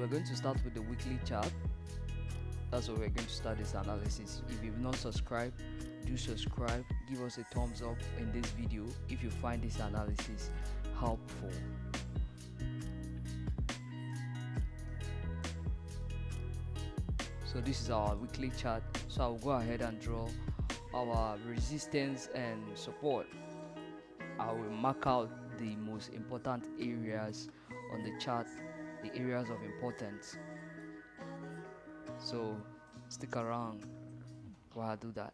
we're going to start with the weekly chart. That's what we're going to start this analysis. If you've not subscribed, do subscribe. Give us a thumbs up in this video if you find this analysis helpful. So this is our weekly chart. So I'll go ahead and draw our resistance and support. I will mark out the most important areas on the chart, the areas of importance. So stick around while I do that.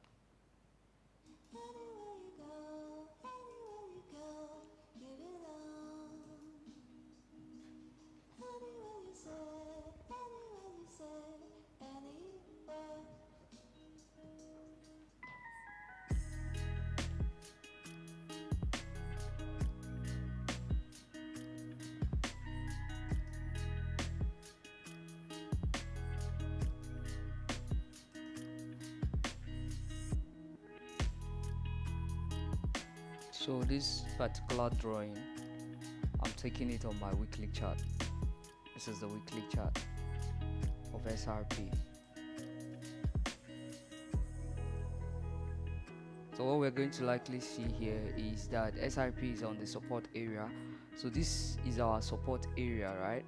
So this particular drawing, I'm taking it on my weekly chart. This is the weekly chart of XRP. So what we're going to likely see here is that XRP is on the support area. So this is our support area, right?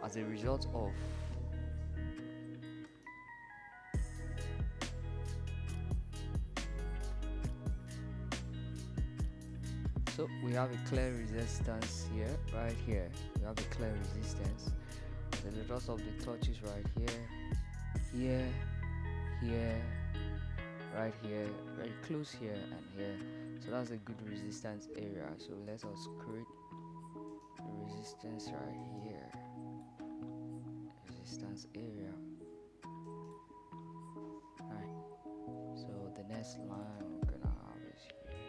As a result of so we have a clear resistance here, right here. We have a clear resistance. The result of the touches right here, here, right here, very close here and here. So that's a good resistance area. So let us create the resistance right here. Resistance area. Right. So the next line we're gonna have is here.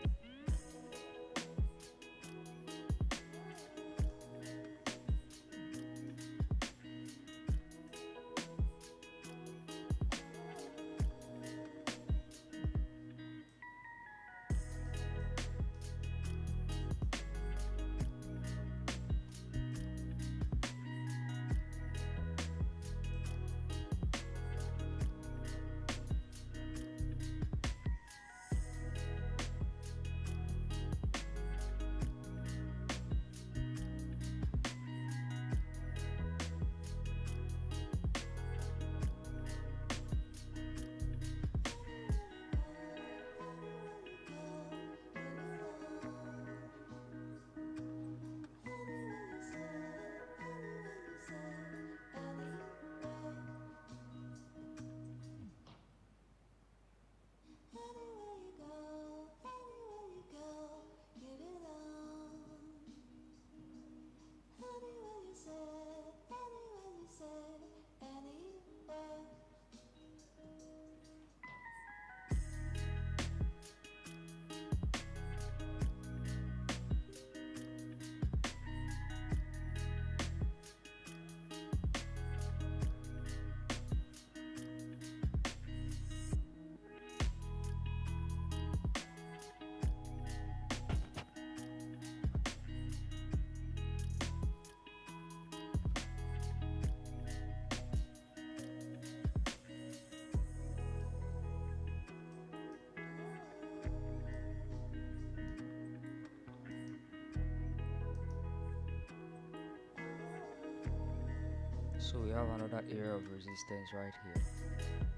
So we have another area of resistance right here.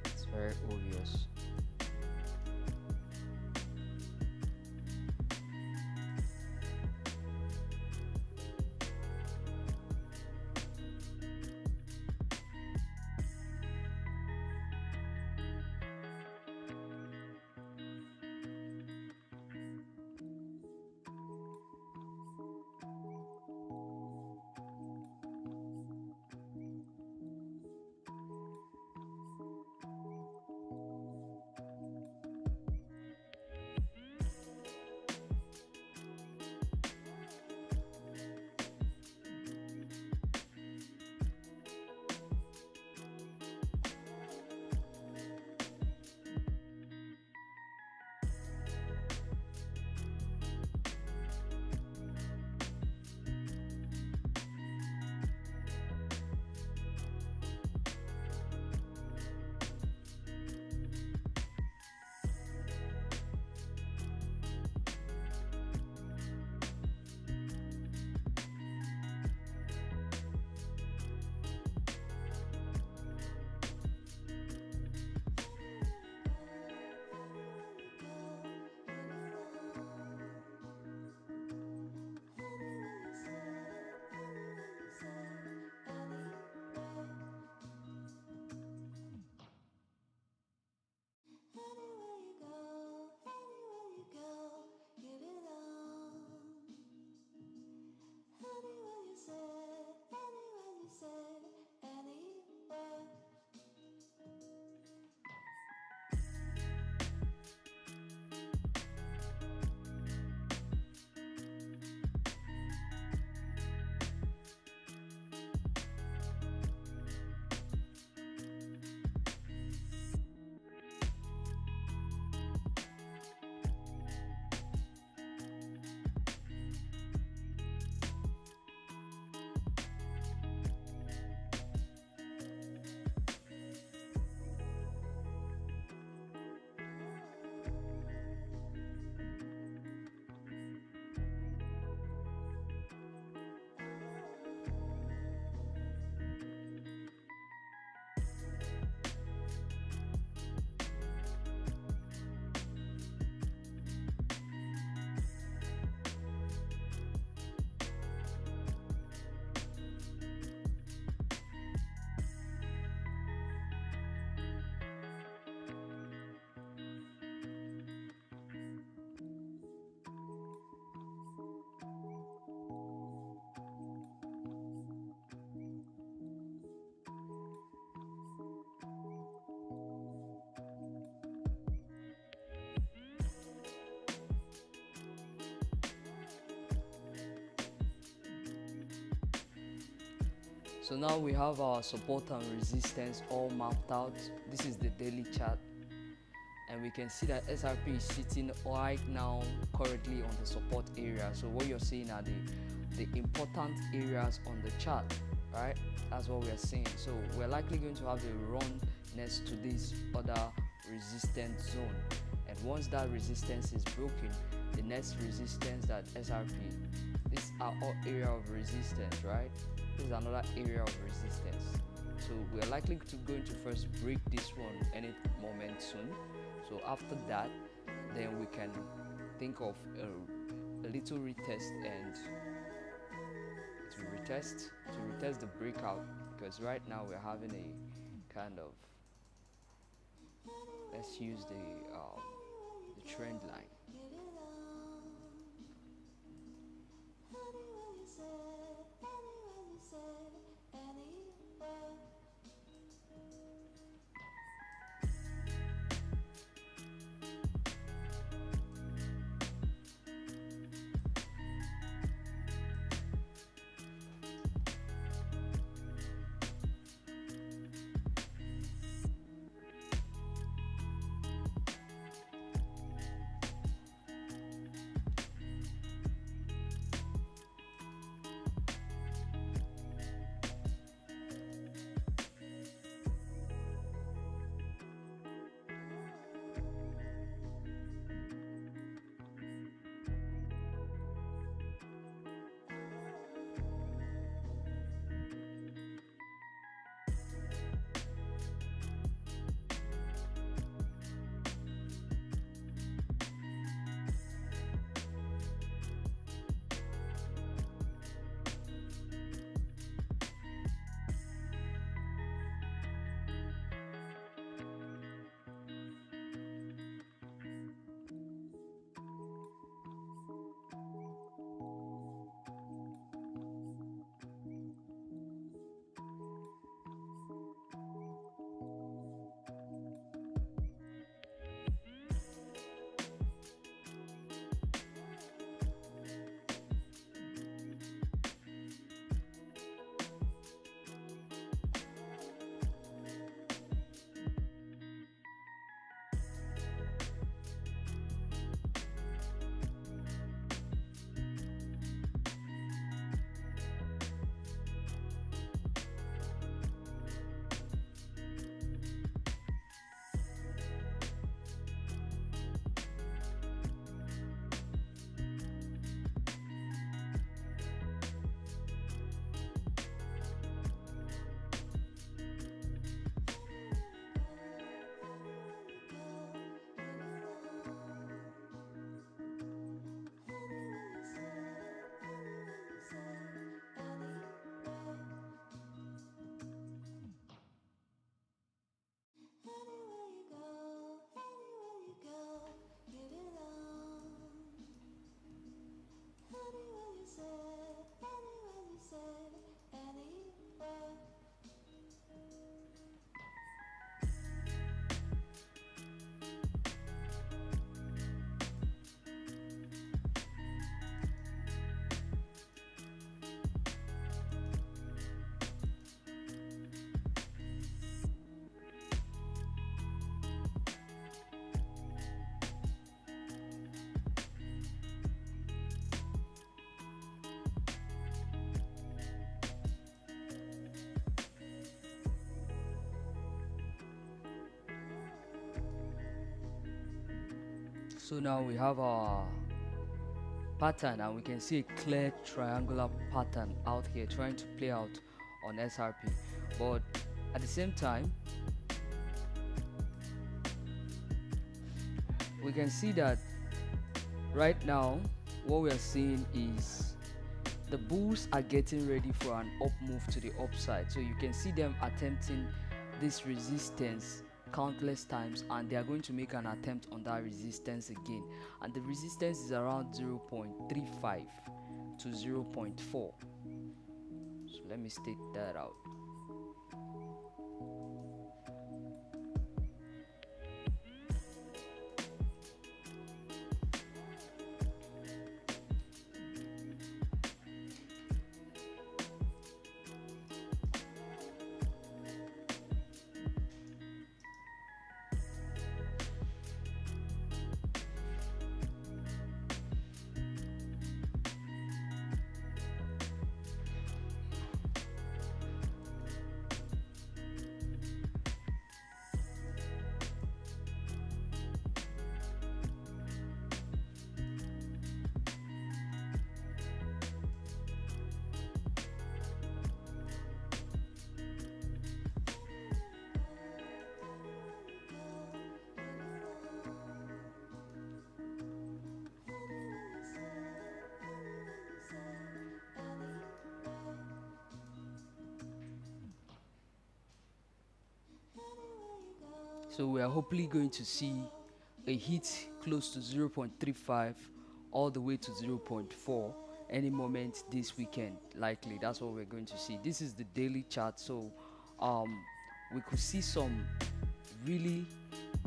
It's very obvious. So now we have our support and resistance all mapped out. This is the daily chart, and we can see that XRP is sitting right now currently on the support area. So what you're seeing are the important areas on the chart, right? That's what we're seeing. So we're likely going to have a run next to this other resistance zone, and once that resistance is broken, the next resistance that XRP, these are all area of resistance, right? This is another area of resistance. So we're likely going to first break this one any moment soon. So after that, then we can think of a little retest, and to retest the breakout, because right now we're having a kind of, let's use the trend line. So now we have our pattern, and we can see a clear triangular pattern out here trying to play out on XRP. But at the same time, we can see that right now what we are seeing is the bulls are getting ready for an up move to the upside. So you can see them attempting this resistance countless times, and they are going to make an attempt on that resistance again, and the resistance is around 0.35 to 0.4. So let me state that out. So we are hopefully going to see a hit close to 0.35 all the way to 0.4 any moment this weekend. Likely that's what we're going to see. This is the daily chart, so um we could see some really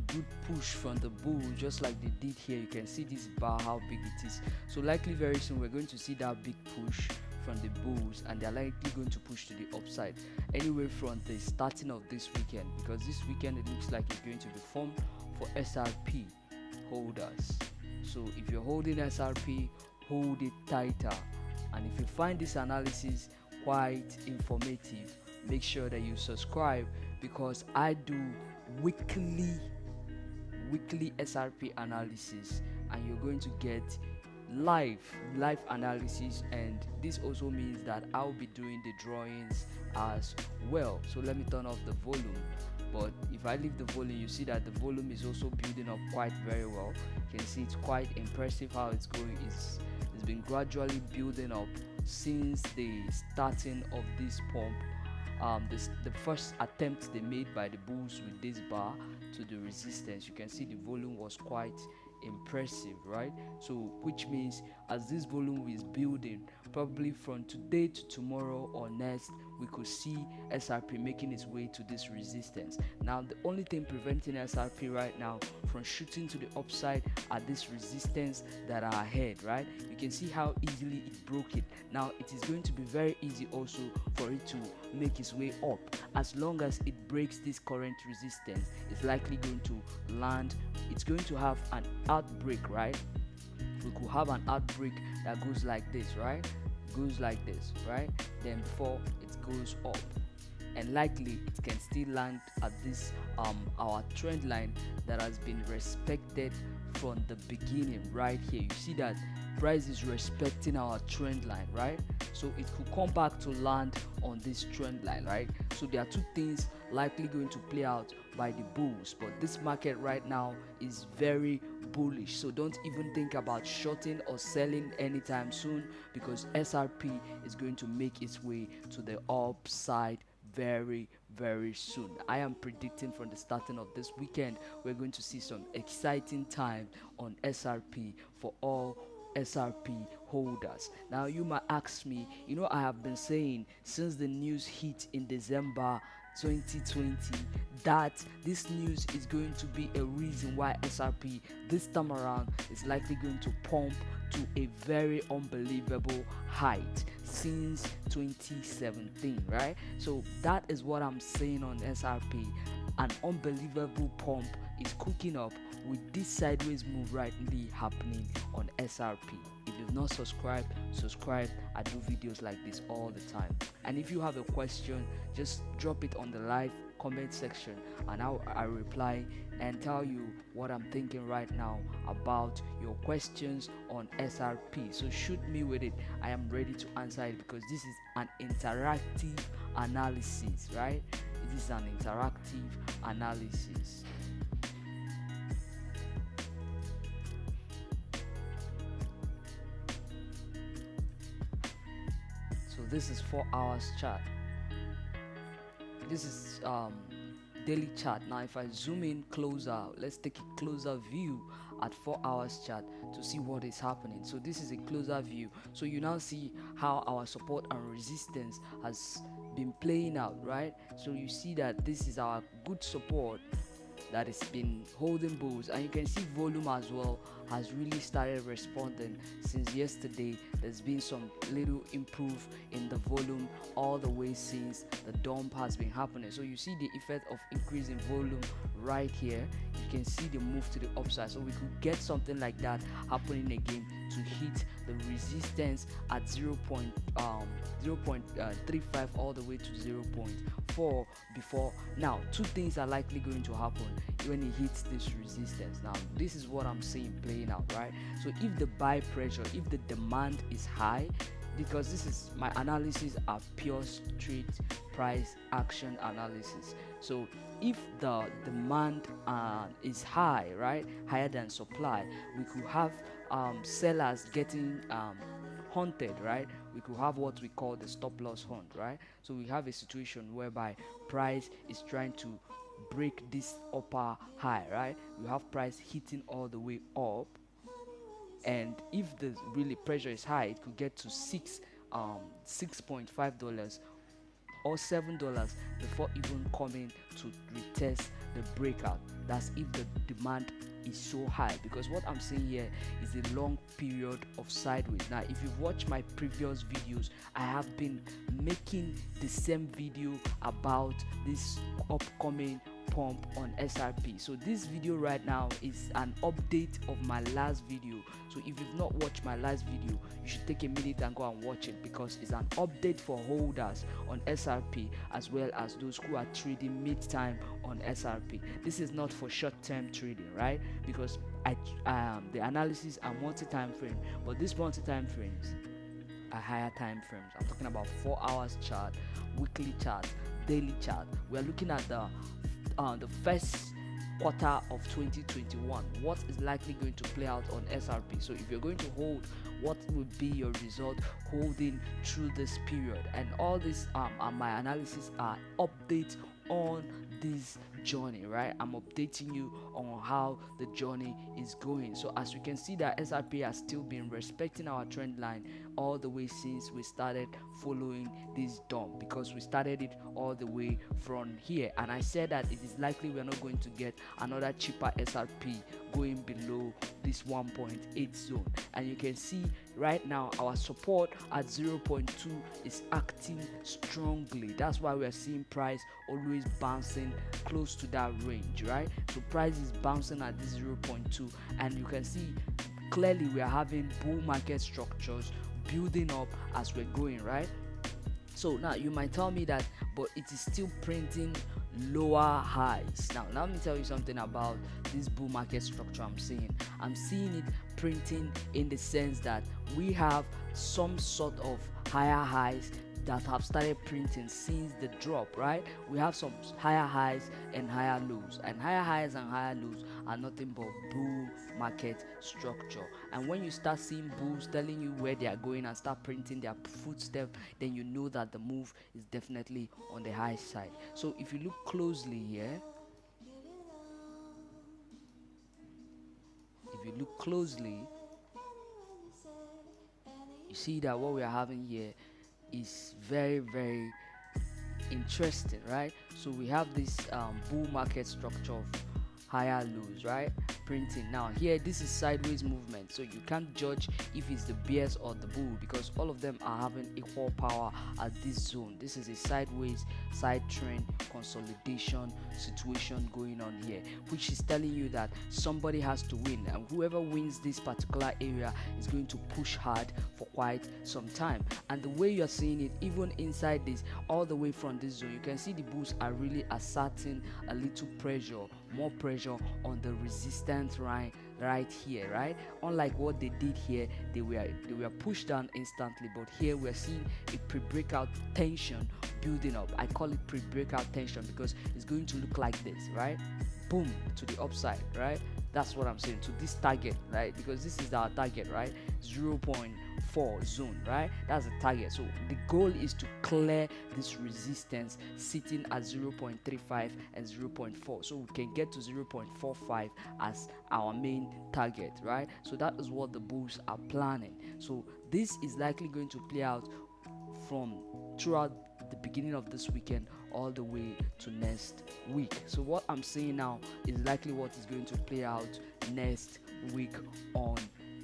good push from the bull, just like they did here. You can see this bar, how big it is. So likely very soon we're going to see that big push from the bulls, and they're likely going to push to the upside anyway from the starting of this weekend, because this weekend it looks like it's going to be formed for XRP holders. So if you're holding XRP, hold it tighter. And if you find this analysis quite informative, make sure that you subscribe, because I do weekly XRP analysis, and you're going to get live analysis. And this also means that I'll be doing the drawings as well. So let me turn off the volume. But if I leave the volume, you see that the volume is also building up quite very well. You can see it's quite impressive how it's going. It's been gradually building up since the starting of this pump. The first attempt they made by the bulls with this bar to the resistance, you can see the volume was quite impressive, right? So which means as this volume is building, probably from today to tomorrow or next, we could see XRP making its way to this resistance. Now the only thing preventing XRP right now from shooting to the upside are this resistance that are ahead, right? You can see how easily it broke it. Now it is going to be very easy also for it to make its way up. As long as it breaks this current resistance, it's likely going to land. It's going to have an outbreak, right? We could have an outbreak that goes like this, right? Goes like this, right? Then before it goes up, and likely it can still land at this our trend line that has been respected from the beginning. Right here, you see that price is respecting our trend line, right? So it could come back to land on this trend line, right? So there are two things likely going to play out by the bulls, but this market right now is very bullish. So don't even think about shorting or selling anytime soon, because XRP is going to make its way to the upside very soon. I am predicting from the starting of this weekend we're going to see some exciting time on XRP for all XRP holders. Now you might ask me, I have been saying since the news hit in December 2020 that this news is going to be a reason why XRP this time around is likely going to pump to a very unbelievable height since 2017, right? So that is what I'm saying on XRP. An unbelievable pump is cooking up with this sideways move rightly happening on XRP. If you've not subscribed, subscribe. I do videos like this all the time. And if you have a question, just drop it on the live comment section, and I'll reply and tell you what I'm thinking right now about your questions on XRP. So shoot me with it. I am ready to answer it, because this is an interactive analysis, right? It is an interactive analysis. So this is 4 hours chart. This is daily chart. Now if I zoom in closer, let's take a closer view at 4 hours chart to see what is happening. So this is a closer view. So you now see how our support and resistance has been playing out, right? So you see that this is our good support that has been holding bulls, and you can see volume as well has really started responding since yesterday. There's been some little improve in the volume all the way since the dump has been happening. So you see the effect of increasing volume right here. You can see the move to the upside, so we could get something like that happening again to hit the resistance at 0.35 all the way to 0.4 before. Now two things are likely going to happen when it hits this resistance. Now this is what I'm seeing playing out, right? So if the buy pressure, if the demand is high, because this is my analysis are pure straight price action analysis. So if the demand is high, right, higher than supply, we could have sellers getting hunted, right? We could have what we call the stop loss hunt, right? So we have a situation whereby price is trying to break this upper high, right? You have price hitting all the way up, and if the really pressure is high, it could get to $6.5 or $7 before even coming to retest the breakout. That's if the demand is so high, because what I'm seeing here is a long period of sideways. Now if you've watched my previous videos, I have been making the same video about this upcoming pump on XRP. So this video right now is an update of my last video. So if you've not watched my last video, you should take a minute and go and watch it, because it's an update for holders on XRP as well as those who are trading mid-time on XRP. This is not for short-term trading, right? Because the analysis are multi-time frame, but these multi-time frames are higher time frames. I'm talking about 4 hours chart, weekly chart, daily chart. We are looking at the first quarter of 2021. What is likely going to play out on XRP? So if you're going to hold, what will be your result holding through this period? And all this my analysis are updates on this journey, right? I'm updating you on how the journey is going. So as you can see, that XRP has still been respecting our trend line all the way since we started following this dump, because we started it all the way from here, and I said that it is likely we're not going to get another cheaper XRP going below this 1.8 zone. And you can see right now our support at 0.2 is acting strongly. That's why we are seeing price always bouncing close to that range, right? So price is bouncing at this 0.2, and you can see clearly we are having bull market structures building up as we're going, right? So now you might tell me that, but it is still printing lower highs. Now let me tell you something about this bull market structure I'm seeing. I'm seeing it printing in the sense that we have some sort of higher highs that have started printing since the drop, right? We have some higher highs and higher lows, and higher highs and higher lows are nothing but bull market structure. And when you start seeing bulls telling you where they are going and start printing their footstep, then you know that the move is definitely on the high side. So if you look closely here, you see that what we are having here is very, very interesting, right? So we have this bull market structure of higher lows, right? Printing. Now here, this is sideways movement, so you can't judge if it's the bears or the bull, because all of them are having equal power at this zone. This is a sideways side trend consolidation situation going on here, which is telling you that somebody has to win, and whoever wins this particular area is going to push hard for quite some time. And the way you're seeing it, even inside this, all the way from this zone, you can see the bulls are really asserting a little pressure, more pressure on the resistance right here, right? Unlike what they did here, they were pushed down instantly, but here we're seeing a pre-breakout tension building up. I call it pre-breakout tension because it's going to look like this, right? Boom, to the upside, right? That's what I'm saying, to this target, right? Because this is our target, right? 0.4 zone, right? That's the target. So the goal is to clear this resistance sitting at 0.35 and 0.4, so we can get to 0.45 as our main target, right? So that is what the bulls are planning. So this is likely going to play out from throughout the beginning of this weekend all the way to next week. So what I'm saying now is likely what is going to play out next week on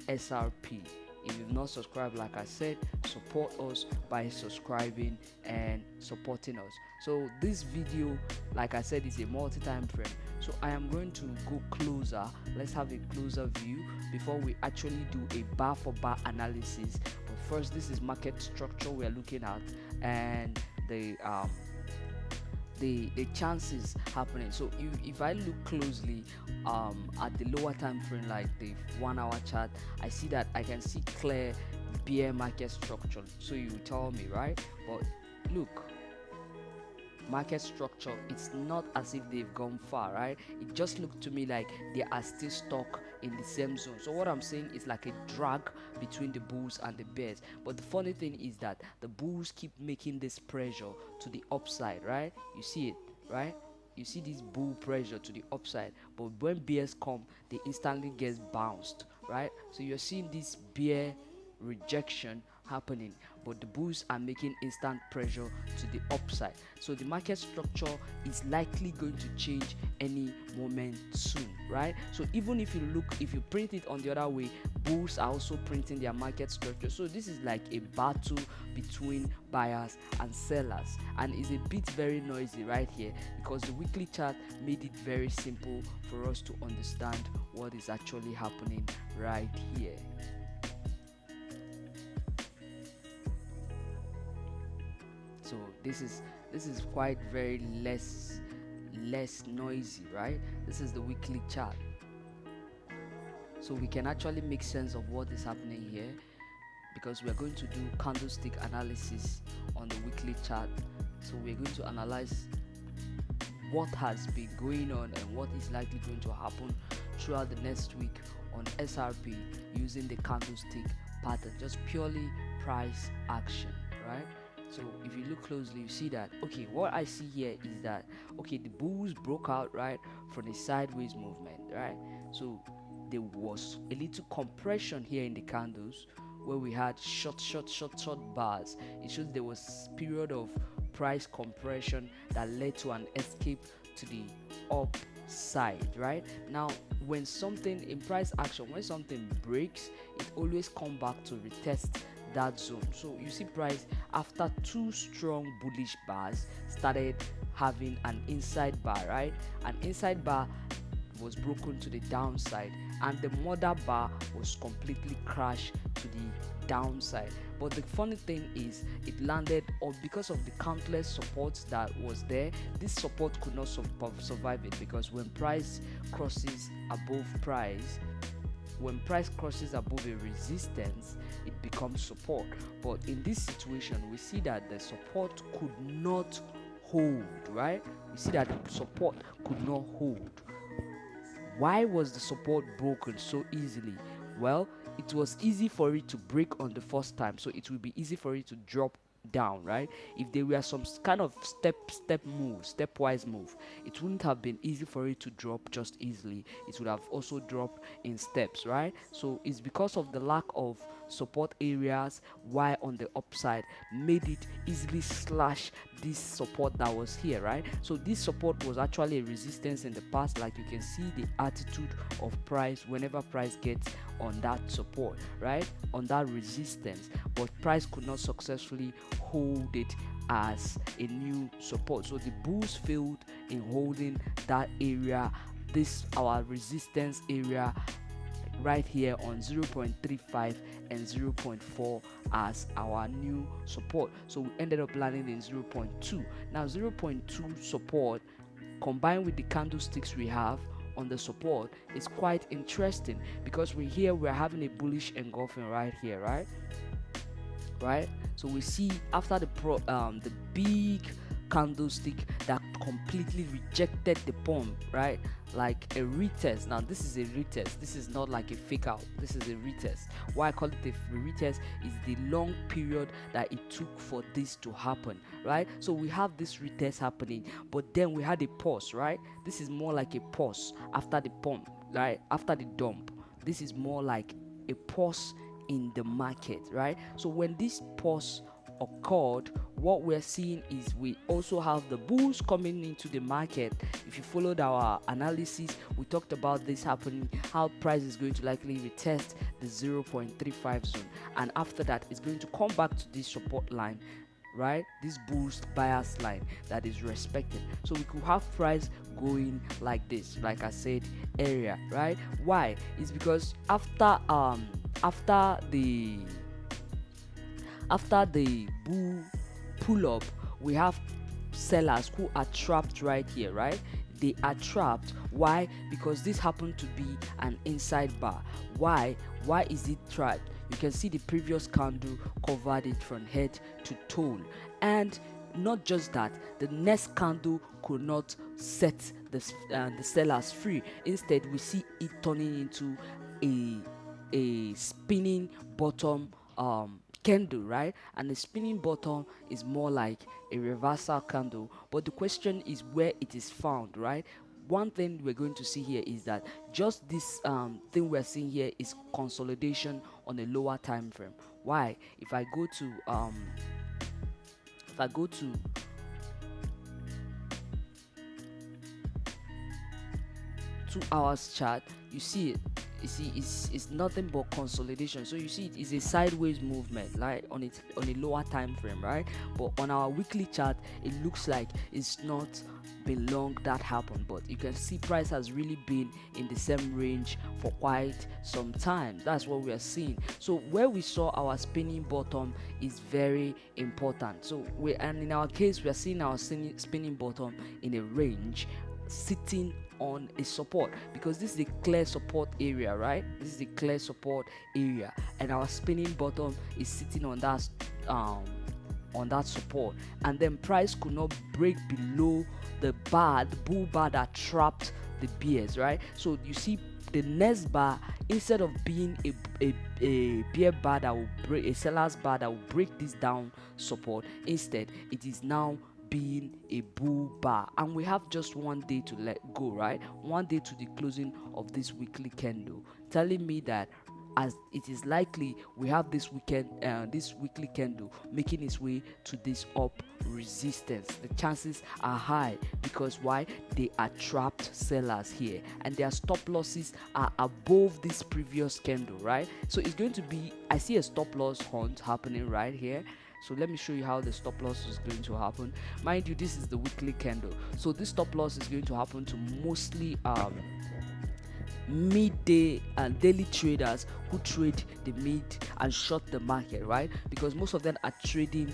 XRP. If you've not subscribed, like I said, support us by subscribing and supporting us. So this video, like I said, is a multi-time frame, so I am going to go closer. Let's have a closer view before we actually do a bar for bar analysis. But first, this is market structure we're looking at, and the chances happening. So if I look closely at the lower time frame, like the 1 hour chart, I see that I can see clear bear market structure. So you tell me, right? But look, market structure, it's not as if they've gone far, right? It just looked to me like they are still stuck in the same zone. So what I'm saying is like a drag between the bulls and the bears. But the funny thing is that the bulls keep making this pressure to the upside, right? You see it, right? you see this bull pressure to the upside, but when bears come, they instantly get bounced, right? So you're seeing this bear rejection happening, but the bulls are making instant pressure to the upside. So the market structure is likely going to change any moment soon, right? So even if you print it on the other way, bulls are also printing their market structure. So this is like a battle between buyers and sellers, and it's a bit very noisy right here, because the weekly chart made it very simple for us to understand what is actually happening right here. So this is quite very less noisy, right? This is the weekly chart, so we can actually make sense of what is happening here, because we're going to do candlestick analysis on the weekly chart. So we're going to analyze what has been going on and what is likely going to happen throughout the next week on XRP using the candlestick pattern, just purely price action, right? So if you look closely, you see that, okay, what I see here is that, okay, the bulls broke out, right, from a sideways movement, right? So there was a little compression here in the candles, where we had short bars. It shows there was period of price compression that led to an escape to the upside, right? Now, when something in price action, when something breaks, it always come back to retest that zone. So you see price, after two strong bullish bars, started having an inside bar, right? An inside bar was broken to the downside, and the mother bar was completely crashed to the downside. But the funny thing is, it landed, or because of the countless supports that was there, this support could not survive it, because when price crosses above a resistance, it becomes support. But in this situation, we see that the support could not hold, right? We see that the support could not hold. Why was the support broken so easily? Well, it was easy for it to break on the first time, so it will be easy for it to drop down, right? If there were some kind of stepwise move, it wouldn't have been easy for it to drop just easily. It would have also dropped in steps, right? So it's because of the lack of support areas why on the upside made it easily slash this support that was here, right? So this support was actually a resistance in the past. Like you can see the attitude of price whenever price gets on that support, right, on that resistance, but price could not successfully hold it as a new support. So the bulls failed in holding that area, this our resistance area right here on 0.35 and 0.4 as our new support. So we ended up landing in 0.2. Now 0.2 support combined with the candlesticks we have on the support is quite interesting, because we're having a bullish engulfing right here, right? So we see after the big candlestick that completely rejected the pump, right, like a retest. Now this is a retest, this is not like a fake out, this is a retest. Why I call it a retest is the long period that it took for this to happen, right? So we have this retest happening, but then we had a pause, right? This is more like a pause after the pump, right, after the dump. This is more like a pause in the market, right? So when this pause occurred, what we're seeing is we also have the bulls coming into the market. If you followed our analysis, we talked about this happening, how price is going to likely retest the 0.35 zone, and after that it's going to come back to this support line, right, this bulls bias line that is respected. So we could have price going like this, like I said area, right? Why? It's because after the bull pull up, we have sellers who are trapped right here, right? They are trapped. Why? Because this happened to be an inside bar. Why is it trapped? You can see the previous candle covered it from head to toe, and not just that, the next candle could not set the sellers free. Instead, we see it turning into a spinning bottom candle, right? And the spinning bottom is more like a reversal candle, but the question is where it is found, right? One thing we're going to see here is that just this thing we're seeing here is consolidation on a lower time frame. Why? If I go to 2 hours chart, you see it. You see it's nothing but consolidation. So you see it is a sideways movement, like on a lower time frame, right? But on our weekly chart, it looks like it's not been long that happened, but you can see price has really been in the same range for quite some time. That's what we are seeing. So where we saw our spinning bottom is very important. So in our case, we are seeing our spinning bottom in a range, sitting on a support, because this is a clear support area, right? This is a clear support area, and our spinning bottom is sitting on that support, and then price could not break below the bull bar that trapped the bears, right? So you see the next bar, instead of being a bear bar that will break, a seller's bar that will break this down support, instead it is now being a bull bar, and we have just 1 day to let go, right? 1 day to the closing of this weekly candle, telling me that as it is likely we have this weekly candle making its way to this up resistance. The chances are high, because why? They are trapped sellers here, and their stop losses are above this previous candle, right? So it's going to be, I see a stop loss hunt happening right here. So let me show you how the stop loss is going to happen. Mind you, this is the weekly candle, so this stop loss is going to happen to mostly midday and daily traders who trade the mid and short the market, right? Because most of them are trading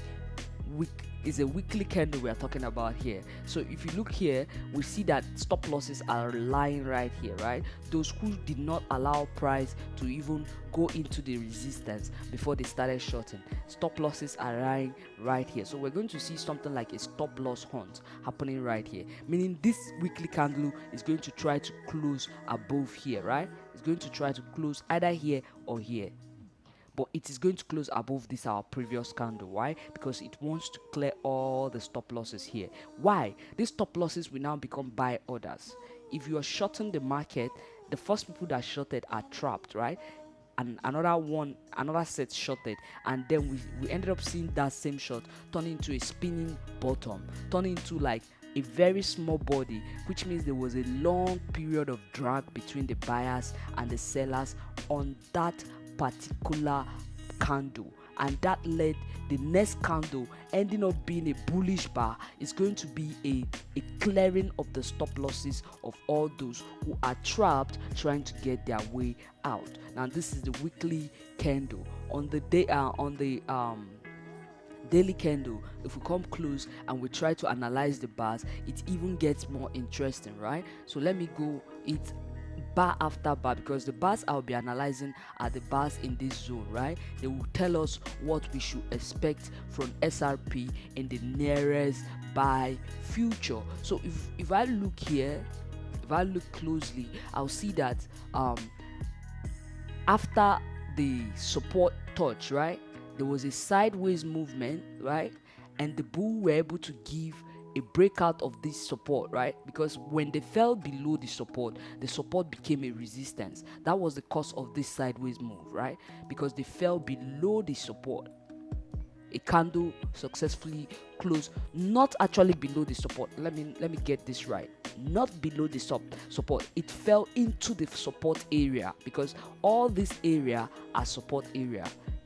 is a weekly candle we are talking about here. So if you look here, we see that stop losses are lying right here, right? Those who did not allow price to even go into the resistance before they started shorting, stop losses are lying right here. So we're going to see something like a stop loss hunt happening right here, meaning this weekly candle is going to try to close above here, right? It's going to try to close either here or here, but it is going to close above this our previous candle. Why? Because it wants to clear all the stop losses here. Why? These stop losses will now become buy orders. If you are shorting the market, the first people that shorted are trapped, right? And another set shorted, and then we ended up seeing that same short turn into a spinning bottom, turn into like a very small body, which means there was a long period of drag between the buyers and the sellers on that particular candle, and that led the next candle ending up being a bullish bar. Is going to be a clearing of the stop losses of all those who are trapped trying to get their way out. Now this is the weekly candle. On the day daily candle, if we come close and we try to analyze the bars, it even gets more interesting, right? So let me go it bar after bar, because the bars I'll be analyzing are the bars in this zone, right? They will tell us what we should expect from XRP in the nearest buy future. So if I look here, if I look closely, I'll see that after the support touch, right, there was a sideways movement, right, and the bull were able to give a breakout of this support, right? Because when they fell below the support became a resistance. That was the cause of this sideways move, right? Because they fell below the support. A candle successfully closed, not actually below the support. Let me get this right. Not below the support. It fell into the support area, because all this area are support area.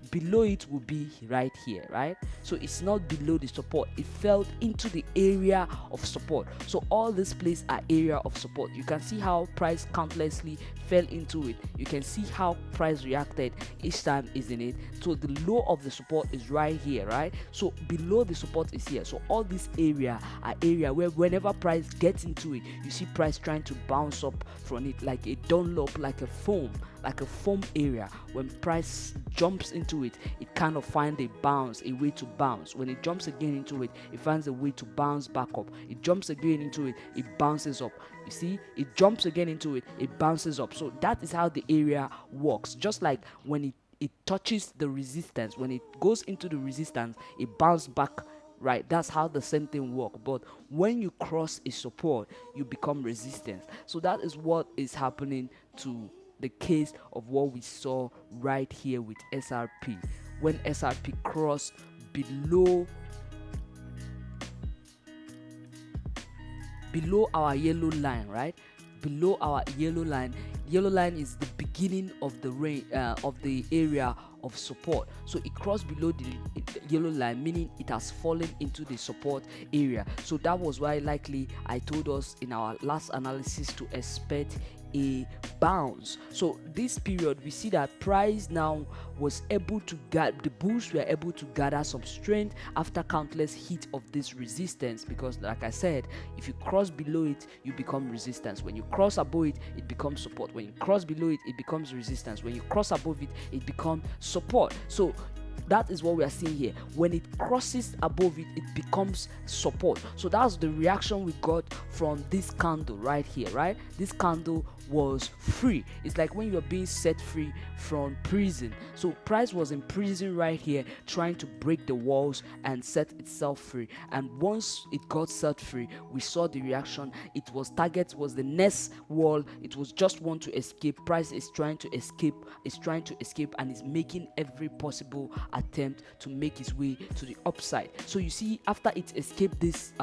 Below it will be right here, right? So it's not below the support, it fell into the area of support. So all this place are area of support. You can see how price countlessly fell into it. You can see how price reacted each time, isn't it? So the low of the support is right here, right? So below the support is here. So all this area are area where whenever price gets into it, you see price trying to bounce up from it like a Dunlop, like a foam area. When price jumps into it, it kind of finds a way to bounce. When it jumps again into it, it finds a way to bounce back up. It jumps again into it, it bounces up. You see, it jumps again into it, it bounces up. So that is how the area works. Just like when it touches the resistance, when it goes into the resistance, it bounces back, right? That's how the same thing works. But when you cross a support, you become resistance. So that is what is happening to the case of what we saw right here with XRP. When XRP crossed below our yellow line, right? Below our yellow line is the beginning of the area of support. So it crossed below the yellow line, meaning it has fallen into the support area. So that was why likely I told us in our last analysis to expect a bounce. So this period we see that price now was able to get, the bulls were able to gather some strength after countless hit of this resistance, because like I said, if you cross below it, you become resistance. When you cross above it, it becomes support. When you cross below it, it becomes resistance. When you cross above it, it becomes support. So that is what we are seeing here. When it crosses above it, it becomes support. So that's the reaction we got from this candle right here, right? This candle was free. It's like when you're being set free from prison. So price was in prison right here, trying to break the walls and set itself free. And once it got set free, we saw the reaction. It was target was the next wall. It was just want to escape. Price is trying to escape, and is making every possible attempt to make its way to the upside. So you see, after it escaped this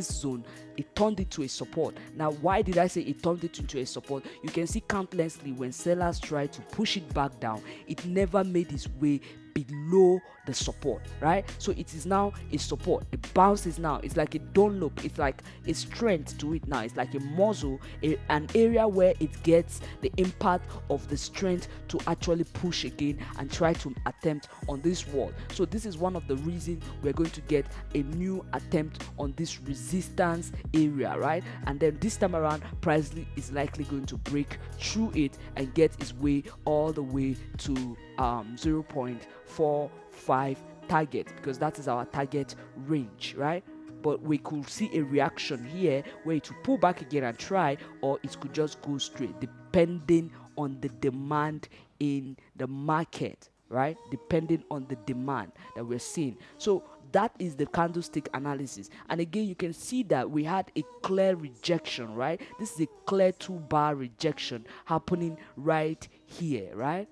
zone, it turned it to a support. Now, why did I say it turned it into a support? You can see countlessly when sellers try to push it back down, it never made its way below the support, right? So it is now a support. It bounces now. It's like a download. It's like a strength to it now. It's like a muzzle, an area where it gets the impact of the strength to actually push again and try to attempt on this wall. So this is one of the reasons we're going to get a new attempt on this resistance area, right? And then this time around, price is likely going to break through it and get its way all the way to 0.45 target, because that is our target range, right? But we could see a reaction here where it will pull back again and try, or it could just go straight, depending on the demand in the market, right? Depending on the demand that we're seeing. So that is the candlestick analysis. And again, you can see that we had a clear rejection, right? This is a clear 2-bar rejection happening right here, right?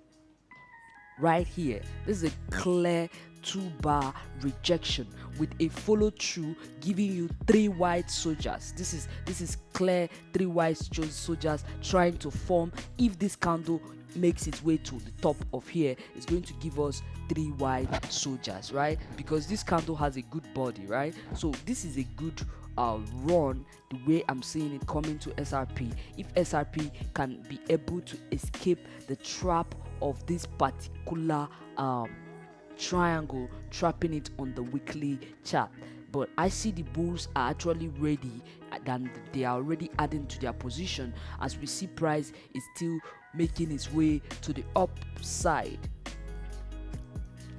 Right here, this is a clear 2-bar rejection with a follow through, giving you 3 white soldiers. This is clear 3 white soldiers trying to form. If this candle makes its way to the top of here, it's going to give us 3 white soldiers, right? Because this candle has a good body, right? So this is a good run, the way I'm seeing it coming to XRP. If XRP can be able to escape the trap of this particular triangle, trapping it on the weekly chart. But I see the bulls are actually ready, and they are already adding to their position, as we see price is still making its way to the upside.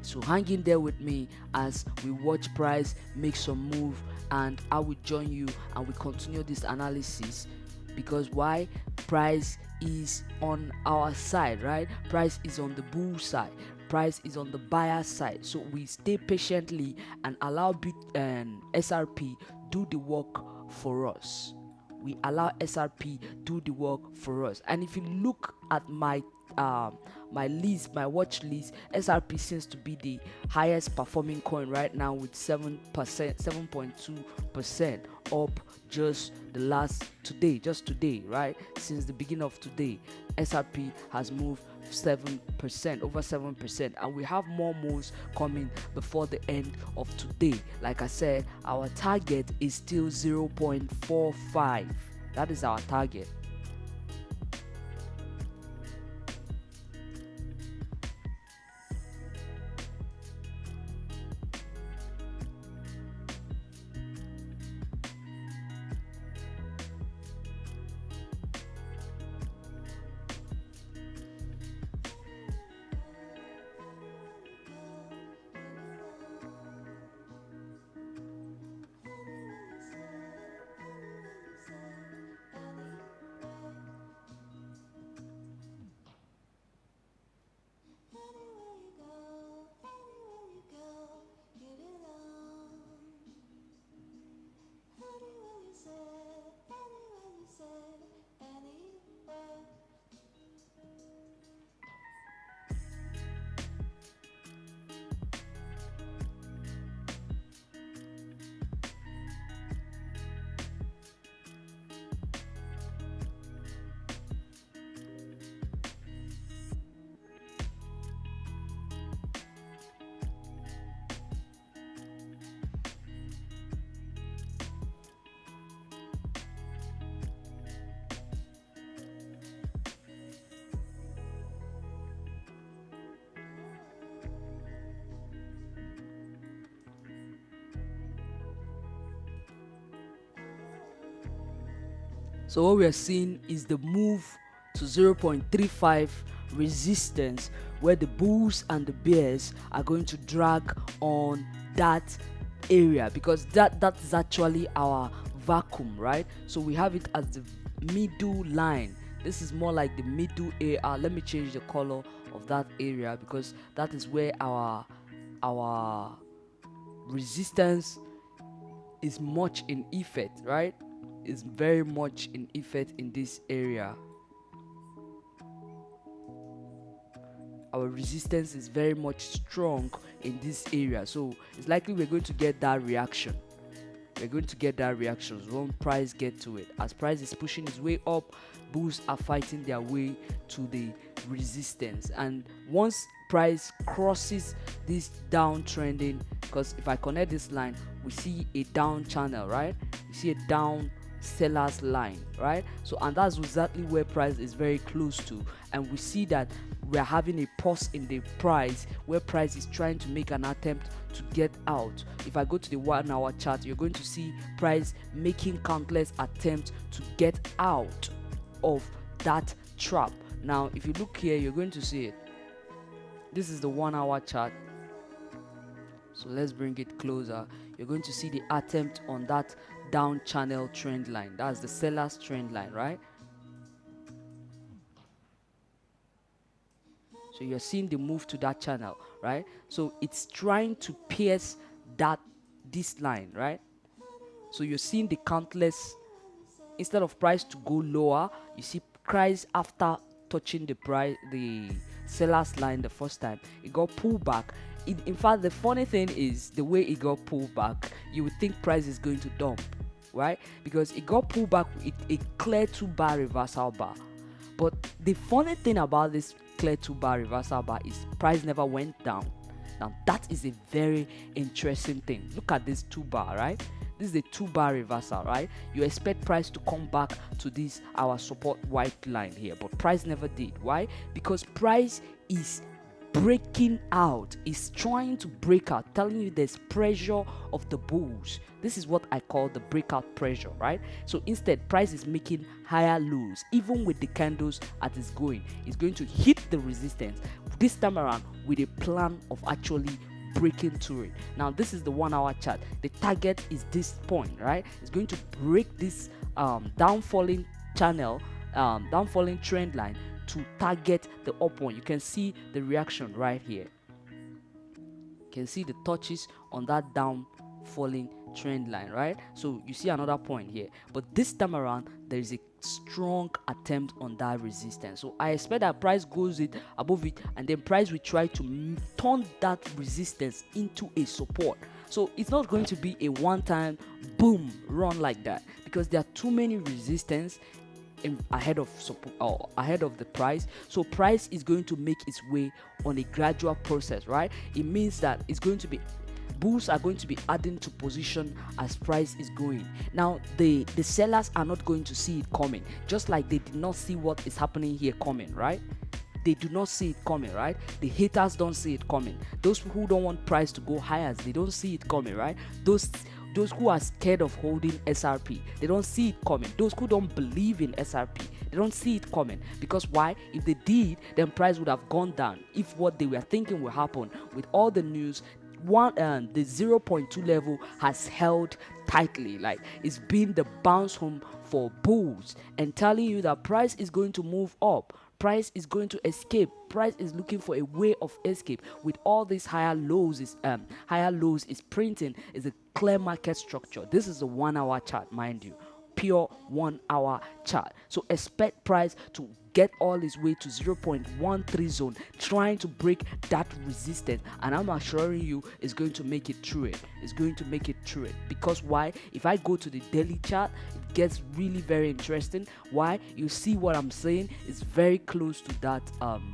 So hang in there with me as we watch price make some move, and I will join you and we continue this analysis. Because why? Price is on our side, right? Price is on the bull side. Price is on the buyer side. So we stay patiently and allow XRP do the work for us. We allow XRP do the work for us. And if you look at my watch list, XRP seems to be the highest performing coin right now with 7.2% up just today, right? Since the beginning of today, XRP has moved over 7%, and we have more moves coming before the end of today. Like I said, our target is still 0.45. That is our target. So what we are seeing is the move to 0.35 resistance, where the bulls and the bears are going to drag on that area, because that is actually our vacuum, right? So we have it as the middle line. This is more like the middle area. Let me change the color of that area, because that is where our resistance is much in effect, right? Is very much in effect in this area. Our resistance is very much strong in this area, so it's likely we're going to get that reaction. We're going to get that reaction when price get to it. As price is pushing its way up, bulls are fighting their way to the resistance, and once price crosses this downtrending, because if I connect this line, we see a down channel, right? We see a down seller's line, right? So, and that's exactly where price is very close to, and we see that we're having a pause in the price, where price is trying to make an attempt to get out. If I go to the 1 hour chart, you're going to see price making countless attempts to get out of that trap. Now if you look here, you're going to see it. This is the 1 hour chart, so let's bring it closer. You're going to see the attempt on that down channel trend line. That's the seller's trend line, right? So you're seeing the move to that channel, right? So it's trying to pierce this line, right? So you're seeing the countless, instead of price to go lower, you see price after touching the seller's line the first time, it got pulled back. In fact, the funny thing is the way it got pulled back, you would think price is going to dump, right? Because it got pulled back with a clear 2-bar reversal bar. But the funny thing about this clear 2-bar reversal bar is price never went down. Now that is a very interesting thing. Look at this 2-bar, right? This is a 2-bar reversal, right? You expect price to come back to this our support white line here, but price never did. Why? Because price is breaking out, is trying to break out, telling you there's pressure of the bulls. This is what I call the breakout pressure, right? So instead, price is making higher lows. Even with the candles as it's going to hit the resistance this time around with a plan of actually breaking through it. Now this is the 1 hour chart. The target is this point, right? It's going to break this downfalling channel, downfalling trend line to target the up one. You can see the reaction right here. You can see the touches on that down falling trend line, right? So you see another point here, but this time around there is a strong attempt on that resistance. So I expect that price goes it above it, and then price will try to turn that resistance into a support. So it's not going to be a one-time boom run like that, because there are too many resistance ahead of support or ahead of the price. So price is going to make its way on a gradual process, right? It means that it's going to be bulls are going to be adding to position as price is going. Now the sellers are not going to see it coming, just like they did not see what is happening here coming, right? They do not see it coming, right? The haters don't see it coming. Those who don't want price to go higher, they don't see it coming, right? Those who are scared of holding XRP, they don't see it coming. Those who don't believe in XRP, they don't see it coming. Because why? If they did, then price would have gone down. If what they were thinking will happen with all the news, the 0.2 level has held tightly, like it's been the bounce home for bulls, and telling you that price is going to move up, price is going to escape, price is looking for a way of escape. With all these higher lows is printing is a clear market structure. This is a 1 hour chart, mind you, pure 1 hour chart. So expect price to get all his way to 0.13 zone, trying to break that resistance, and I'm assuring you it's going to make it through it. It's going to make it through it. Because why? If I go to the daily chart, it gets really very interesting. Why? You see what I'm saying? It's very close to that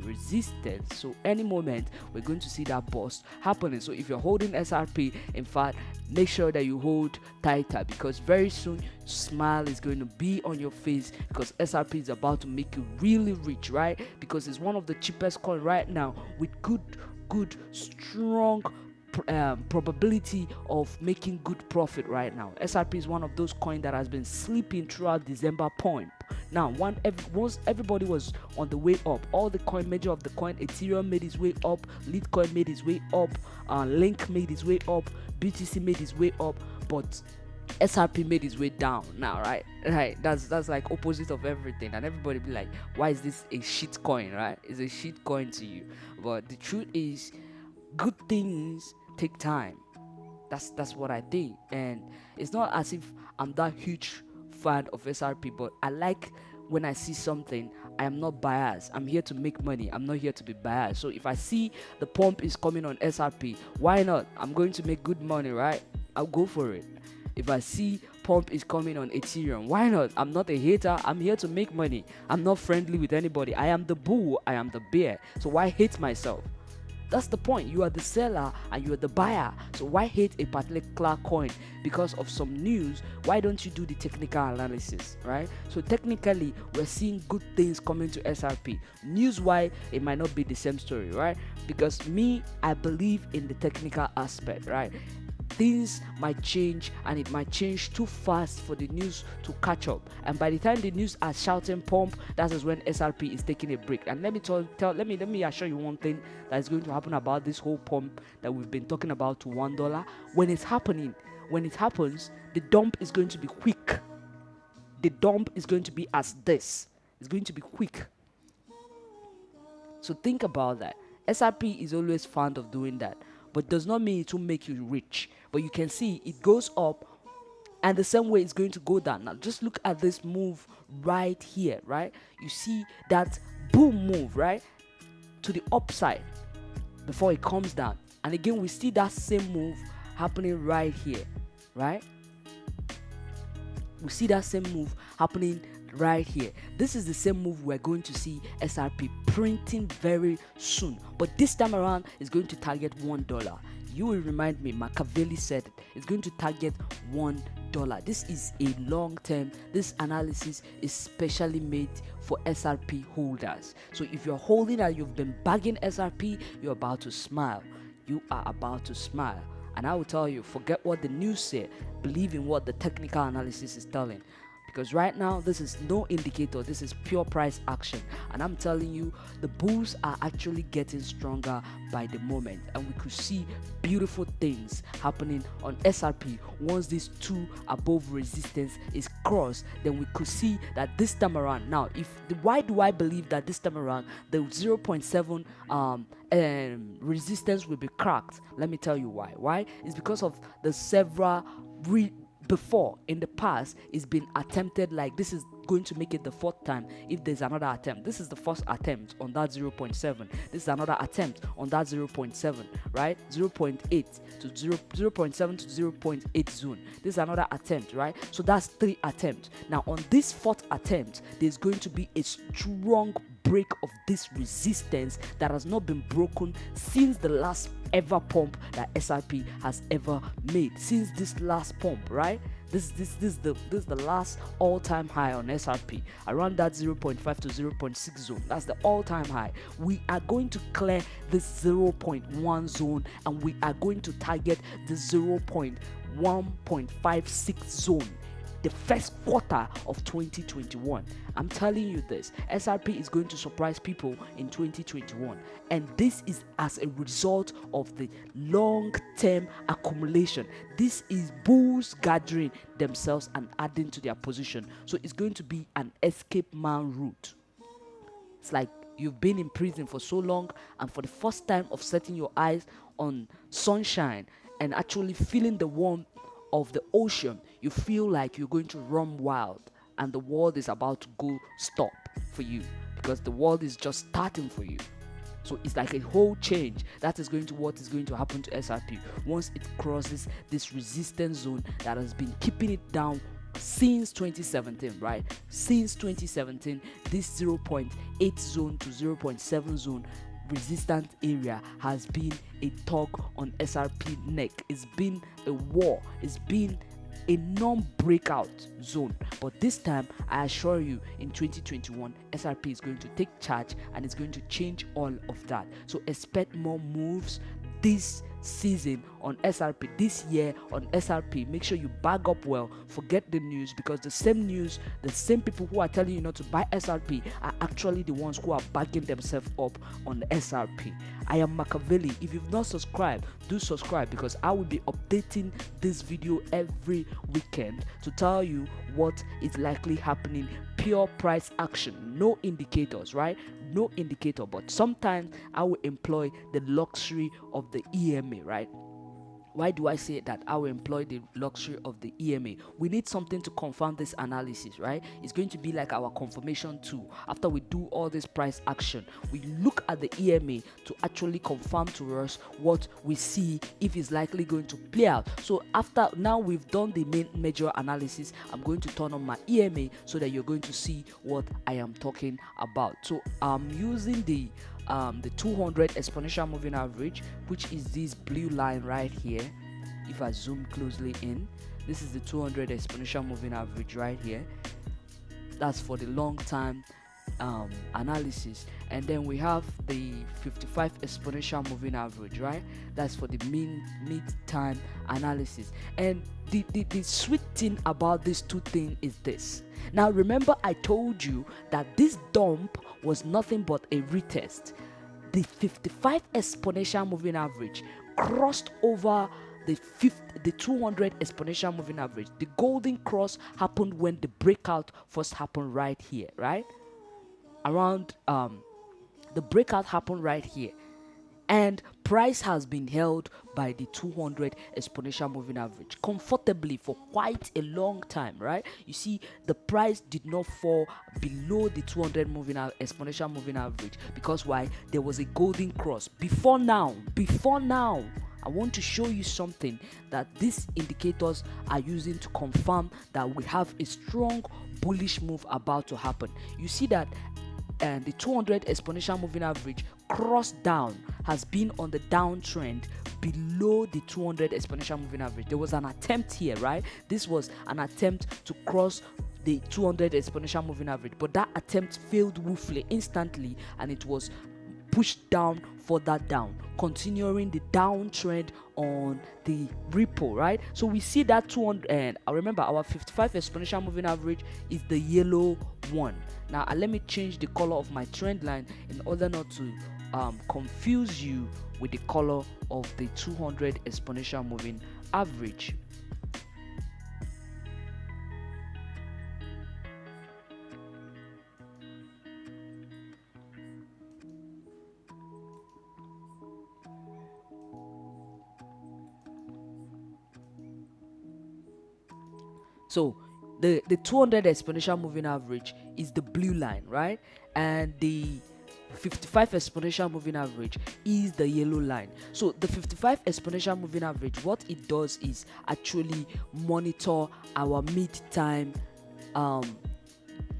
resistance. So any moment we're going to see that bust happening. So if you're holding XRP, in fact, make sure that you hold tighter, because very soon smile is going to be on your face, because XRP is about to make you really rich, right? Because it's one of the cheapest coin right now with good strong probability of making good profit right now. XRP is one of those coins that has been sleeping throughout December pump. Now, once everybody was on the way up, all the coin major of the coin, Ethereum made its way up, Litecoin made its way up, Link made its way up, BTC made its way up, but XRP made its way down now, right? That's like opposite of everything, and everybody be like, why is this a shit coin, right? It's a shit coin to you, but the truth is, good things take time. That's what I think, and it's not as if I'm that huge fan of XRP, but I like when I see something, I am not biased. I'm here to make money. I'm not here to be biased. So if I see the pump is coming on XRP, why not? I'm going to make good money, right? I'll go for it. If I see pump is coming on Ethereum, why not? I'm not a hater. I'm here to make money. I'm not friendly with anybody. I am the bull. I am the bear. So why hate myself? That's the point. You are the seller and you are the buyer. So why hate a particular coin because of some news? Why don't you do the technical analysis, right? So technically, we're seeing good things coming to XRP. News-wise, it might not be the same story, right? Because I believe in the technical aspect, right? Things might change, and it might change too fast for the news to catch up, and by the time the news are shouting pump, that is when XRP is taking a break. And let me assure you one thing that is going to happen about this whole pump that we've been talking about to $1. When it happens, the dump is going to be quick. The dump is going to be as this. It's going to be quick. So think about that. XRP is always fond of doing that, but does not mean it will make you rich. But you can see it goes up, and the same way it's going to go down. Now just look at this move right here, right? You see that boom move, right, to the upside before it comes down. And again, we see that same move happening right here, right? We see that same move happening right here. This is the same move we're going to see XRP printing very soon, but this time around it's going to target $1. You will remind me, Machiavelli said it. It's going to target $1. This is a long term. This analysis is specially made for XRP holders. So if you're holding and you've been bagging XRP, you're about to smile. You are about to smile. And I will tell you, forget what the news say. Believe in what the technical analysis is telling. Because right now, this is no indicator. This is pure price action. And I'm telling you, the bulls are actually getting stronger by the moment. And we could see beautiful things happening on XRP. Once these two above resistance is crossed, then we could see that this time around. Now, why do I believe that this time around, the 0.7 resistance will be cracked? Let me tell you why. Why? It's because of the several before in the past it's been attempted. Like this is going to make it the fourth time if there's another attempt. This is the first attempt on that 0.7. This is another attempt on that 0.7, right? 0.8 to 0.7 to 0.8 zone. This is another attempt, right? So that's 3 attempts. Now on this 4th attempt, there's going to be a strong break of this resistance that has not been broken since the last ever pump that XRP has ever made. Since this last pump, right? This is the last all-time high on XRP, around that 0.5 to 0.6 zone. That's the all-time high. We are going to clear this 0.1 zone, and we are going to target the 0.1.56 zone, the first quarter of 2021. I'm telling you this, XRP is going to surprise people in 2021, and this is as a result of the long-term accumulation. This is bulls gathering themselves and adding to their position. So it's going to be an escape man route. It's like you've been in prison for so long, and for the first time of setting your eyes on sunshine and actually feeling the warmth of the ocean, you feel like you're going to run wild, and the world is about to go stop for you, because the world is just starting for you. So it's like a whole change. That is going to what is going to happen to XRP once it crosses this resistance zone that has been keeping it down since 2017, right? Since 2017, this 0.8 zone to 0.7 zone resistant area has been a tug on XRP neck. It's been a war. It's been a non-breakout zone. But this time, I assure you, in 2021, XRP is going to take charge and it's going to change all of that. So expect more moves this season on SRP, this year on SRP. Make sure you bag up well. Forget the news, because the same news, the same people who are telling you not to buy SRP are actually the ones who are bagging themselves up on the SRP. I am Machiavelli. If you've not subscribed, do subscribe, because I will be updating this video every weekend to tell you what is likely happening. Pure price action, no indicators, right? No indicator, but sometimes I will employ the luxury of the EMA, right? Why do I say that I will employ the luxury of the EMA? We need something to confirm this analysis, right? It's going to be like our confirmation tool. After we do all this price action, we look at the EMA to actually confirm to us what we see, if it's likely going to play out. So after now we've done the main major analysis, I'm going to turn on my EMA so that you're going to see what I am talking about. So I'm using the 200 exponential moving average, which is this blue line right here. If I zoom closely in, this is the 200 exponential moving average right here. That's for the long time analysis. And then we have the 55 exponential moving average, right? That's for the mid time analysis. And the sweet thing about these two things is this. Now remember, I told you that this dump was nothing but a retest. The 55 exponential moving average crossed over the 200 exponential moving average. The golden cross happened when the breakout first happened right here, right? Around the breakout happened right here, and price has been held by the 200 exponential moving average comfortably for quite a long time, right? You see, the price did not fall below the 200 exponential moving average, because why? There was a golden cross before now. I want to show you something that these indicators are using to confirm that we have a strong bullish move about to happen. You see that the 200 exponential moving average crossed down, has been on the downtrend below the 200 exponential moving average. There was an attempt here, right? This was an attempt to cross the 200 exponential moving average, but that attempt failed woefully instantly, and it was pushed down, further down, continuing the downtrend on the Ripple, right? So we see that 200, and I remember our 55 exponential moving average is the yellow one. Now let me change the color of my trend line in order not to confuse you with the color of the 200 exponential moving average. So the 200 exponential moving average is the blue line, right? And the 55 exponential moving average is the yellow line. So the 55 exponential moving average, what it does is actually monitor our mid-time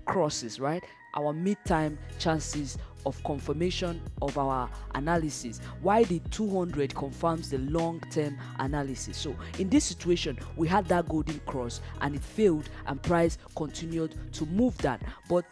crosses, right? Our mid-time chances of confirmation of our analysis, while the 200 confirms the long-term analysis. So in this situation, we had that golden cross and it failed, and price continued to move down. But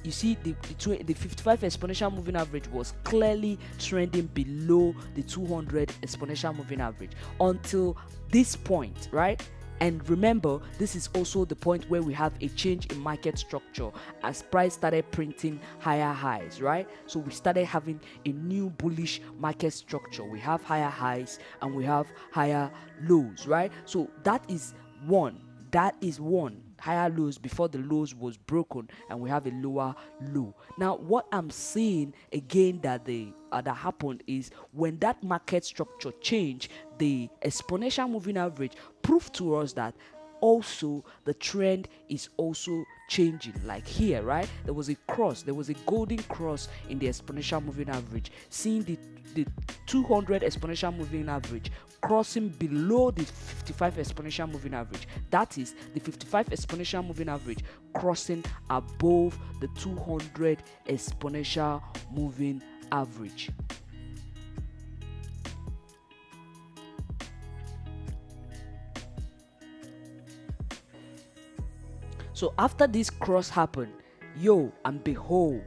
you see, the 55 exponential moving average was clearly trending below the 200 exponential moving average until this point, right? And remember, this is also the point where we have a change in market structure as price started printing higher highs, right? So we started having a new bullish market structure. We have higher highs and we have higher lows, right? So that is one. Higher lows before the lows was broken, and we have a lower low. Now what I'm seeing again that that happened is when that market structure changed, the exponential moving average proved to us that also the trend is also changing. Like here, right? There was a golden cross in the exponential moving average, seeing the 200 exponential moving average crossing below the 55 exponential moving average. That is the 55 exponential moving average crossing above the 200 exponential moving average. So after this cross happened, and behold,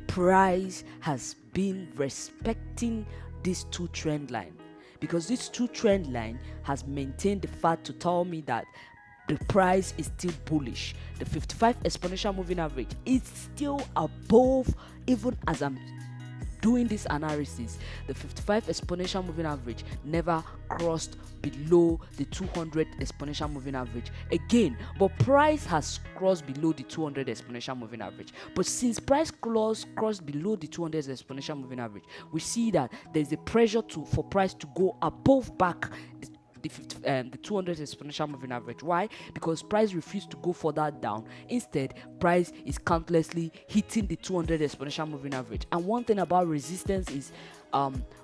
price has been respecting these two trend line, because this two trend line has maintained the fact to tell me that the price is still bullish. The 55 exponential moving average is still above, even as I'm doing this analysis. The 55 exponential moving average never crossed below the 200 exponential moving average again, but price has crossed below the 200 exponential moving average. But since price crossed below the 200 exponential moving average, we see that there's a pressure for price to go above back the 200 exponential moving average. Why? Because price refused to go further down. Instead, price is countlessly hitting the 200 exponential moving average. And one thing about resistance is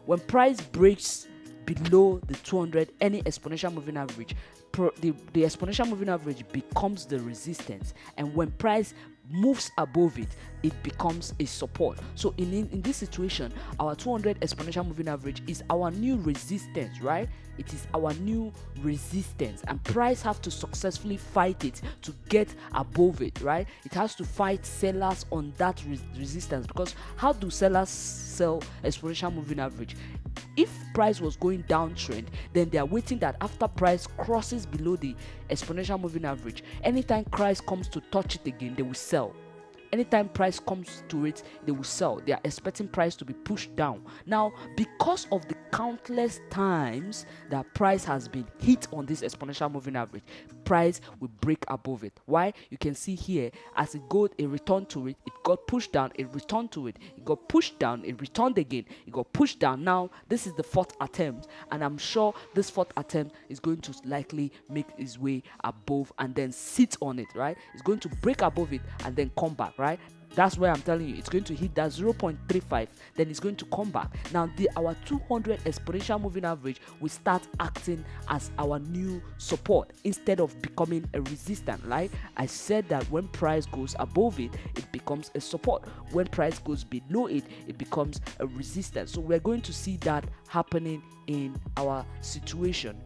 when price breaks below the 200 any exponential moving average, the exponential moving average becomes the resistance, and when price moves above it, it becomes a support. So in this situation, our 200 exponential moving average is our new resistance, right? It is our new resistance, and price have to successfully fight it to get above it, right? It has to fight sellers on that resistance, because how do sellers sell exponential moving average? If price was going downtrend, then they are waiting that after price crosses below the exponential moving average, anytime price comes to touch it again, they will sell. Anytime price comes to it, they will sell. They are expecting price to be pushed down. Now, because of the countless times that price has been hit on this exponential moving average, price will break above it. Why? You can see here, as it returned to it, it got pushed down, it returned to it, it got pushed down, it returned again, it got pushed down. Now, this is the fourth attempt, and I'm sure this fourth attempt is going to likely make its way above and then sit on it, right? It's going to break above it and then come back, right? That's where I'm telling you, it's going to hit that 0.35, then it's going to come back. Now, our 200 exponential moving average will start acting as our new support instead of becoming a resistance. Like I said, that when price goes above it, it becomes a support. When price goes below it, it becomes a resistance. So we're going to see that happening in our situation.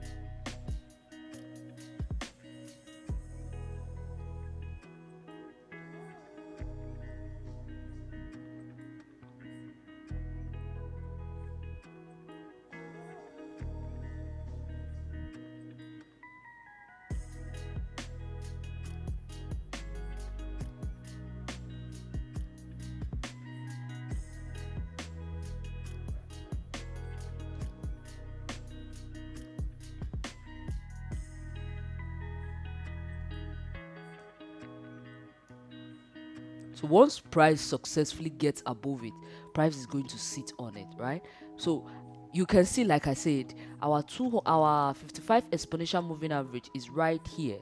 So once price successfully gets above it, price is going to sit on it, right? So you can see, like I said, our 55 exponential moving average is right here.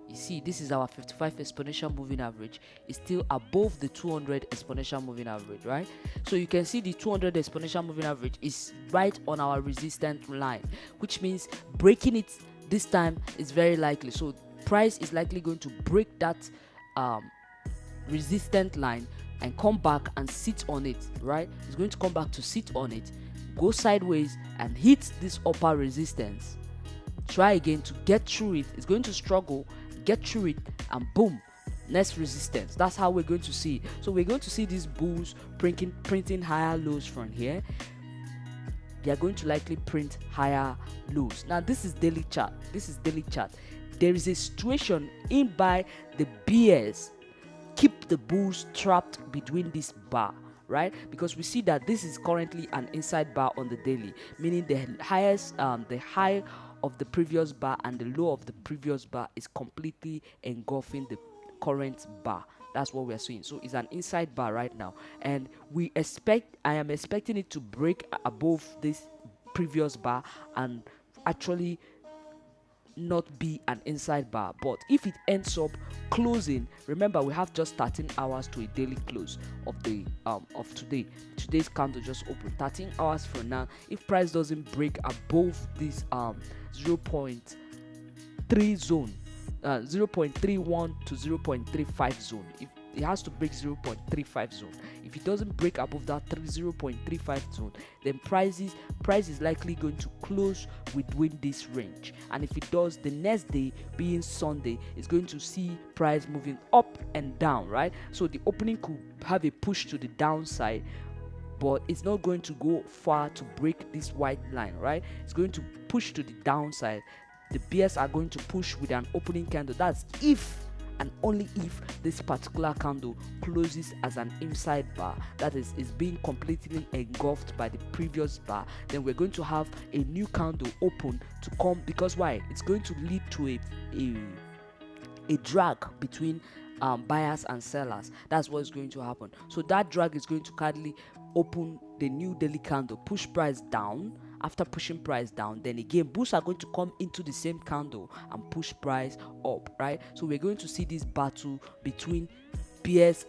You see, this is our 55 exponential moving average. It's still above the 200 exponential moving average, right? So you can see the 200 exponential moving average is right on our resistance line, which means breaking it this time is very likely. So price is likely going to break that resistant line and come back and sit on it, right? It's going to come back to sit on it, go sideways and hit this upper resistance, try again to get through it. It's going to struggle, get through it, and boom, next resistance. That's how we're going to see it. So we're going to see these bulls printing higher lows from here. They are going to likely print higher lows. Now this is daily chart. There is a situation in by the bears keep the bulls trapped between this bar, right? Because we see that this is currently an inside bar on the daily, meaning the high of the previous bar and the low of the previous bar is completely engulfing the current bar. That's what we are seeing. So it's an inside bar right now, and I am expecting it to break above this previous bar and actually not be an inside bar. But if it ends up closing, remember we have just 13 hours to a daily close of the of today's candle just open 13 hours from now. If price doesn't break above this 0.3 zone, 0.31 to 0.35 zone, if it has to break 0.35 zone. If it doesn't break above that 0.35 zone, then price is likely going to close within this range. And if it does, the next day, being Sunday, is going to see price moving up and down, right? So the opening could have a push to the downside but it's not going to go far to break this white line, right? It's going to push to the downside. The bears are going to push with an opening candle. That's if and only if this particular candle closes as an inside bar, that is being completely engulfed by the previous bar, then we're going to have a new candle open to come. Because why? It's going to lead to a drag between buyers and sellers. That's what's going to happen. So that drag is going to kindly open the new daily candle, push price down. After pushing price down, then again bulls are going to come into the same candle and push price up, right? So we're going to see this battle between buyers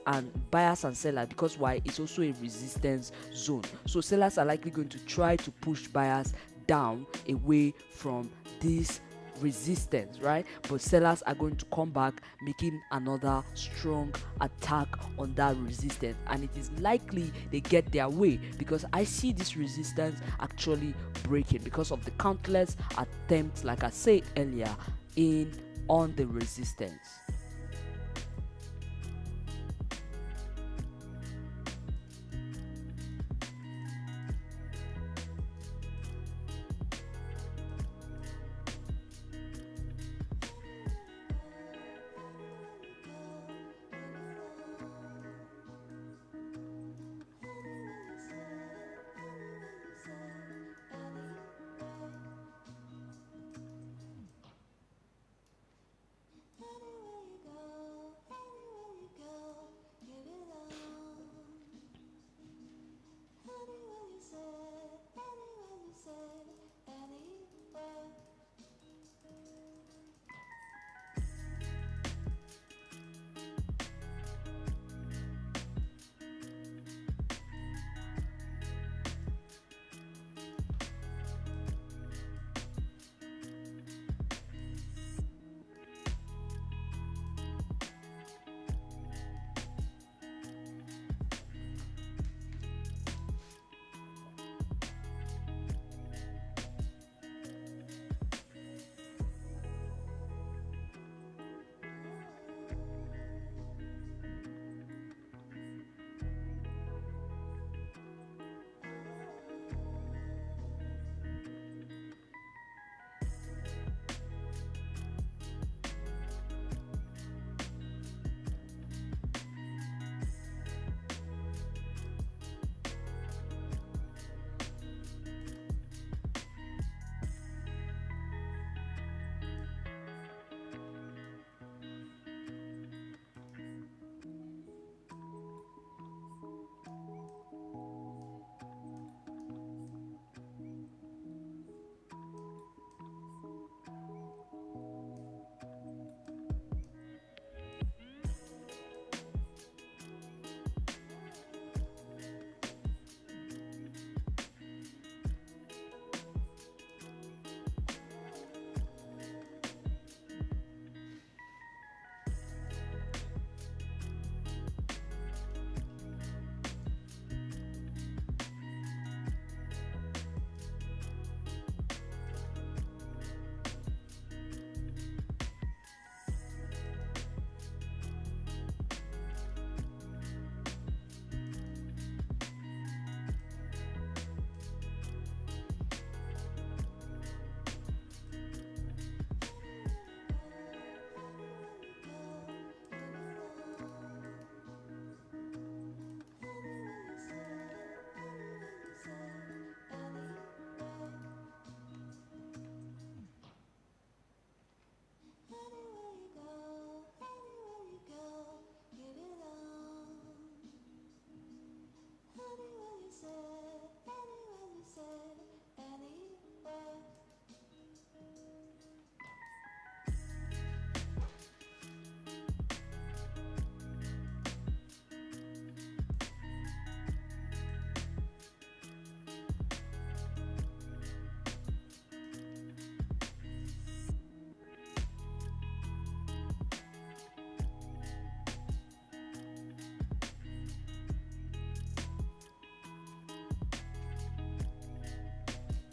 and sellers. Because why? It's also a resistance zone. So sellers are likely going to try to push buyers down away from this resistance, right? But sellers are going to come back, making another strong attack on that resistance, and it is likely they get their way, because I see this resistance actually breaking because of the countless attempts, like I said earlier, on the resistance.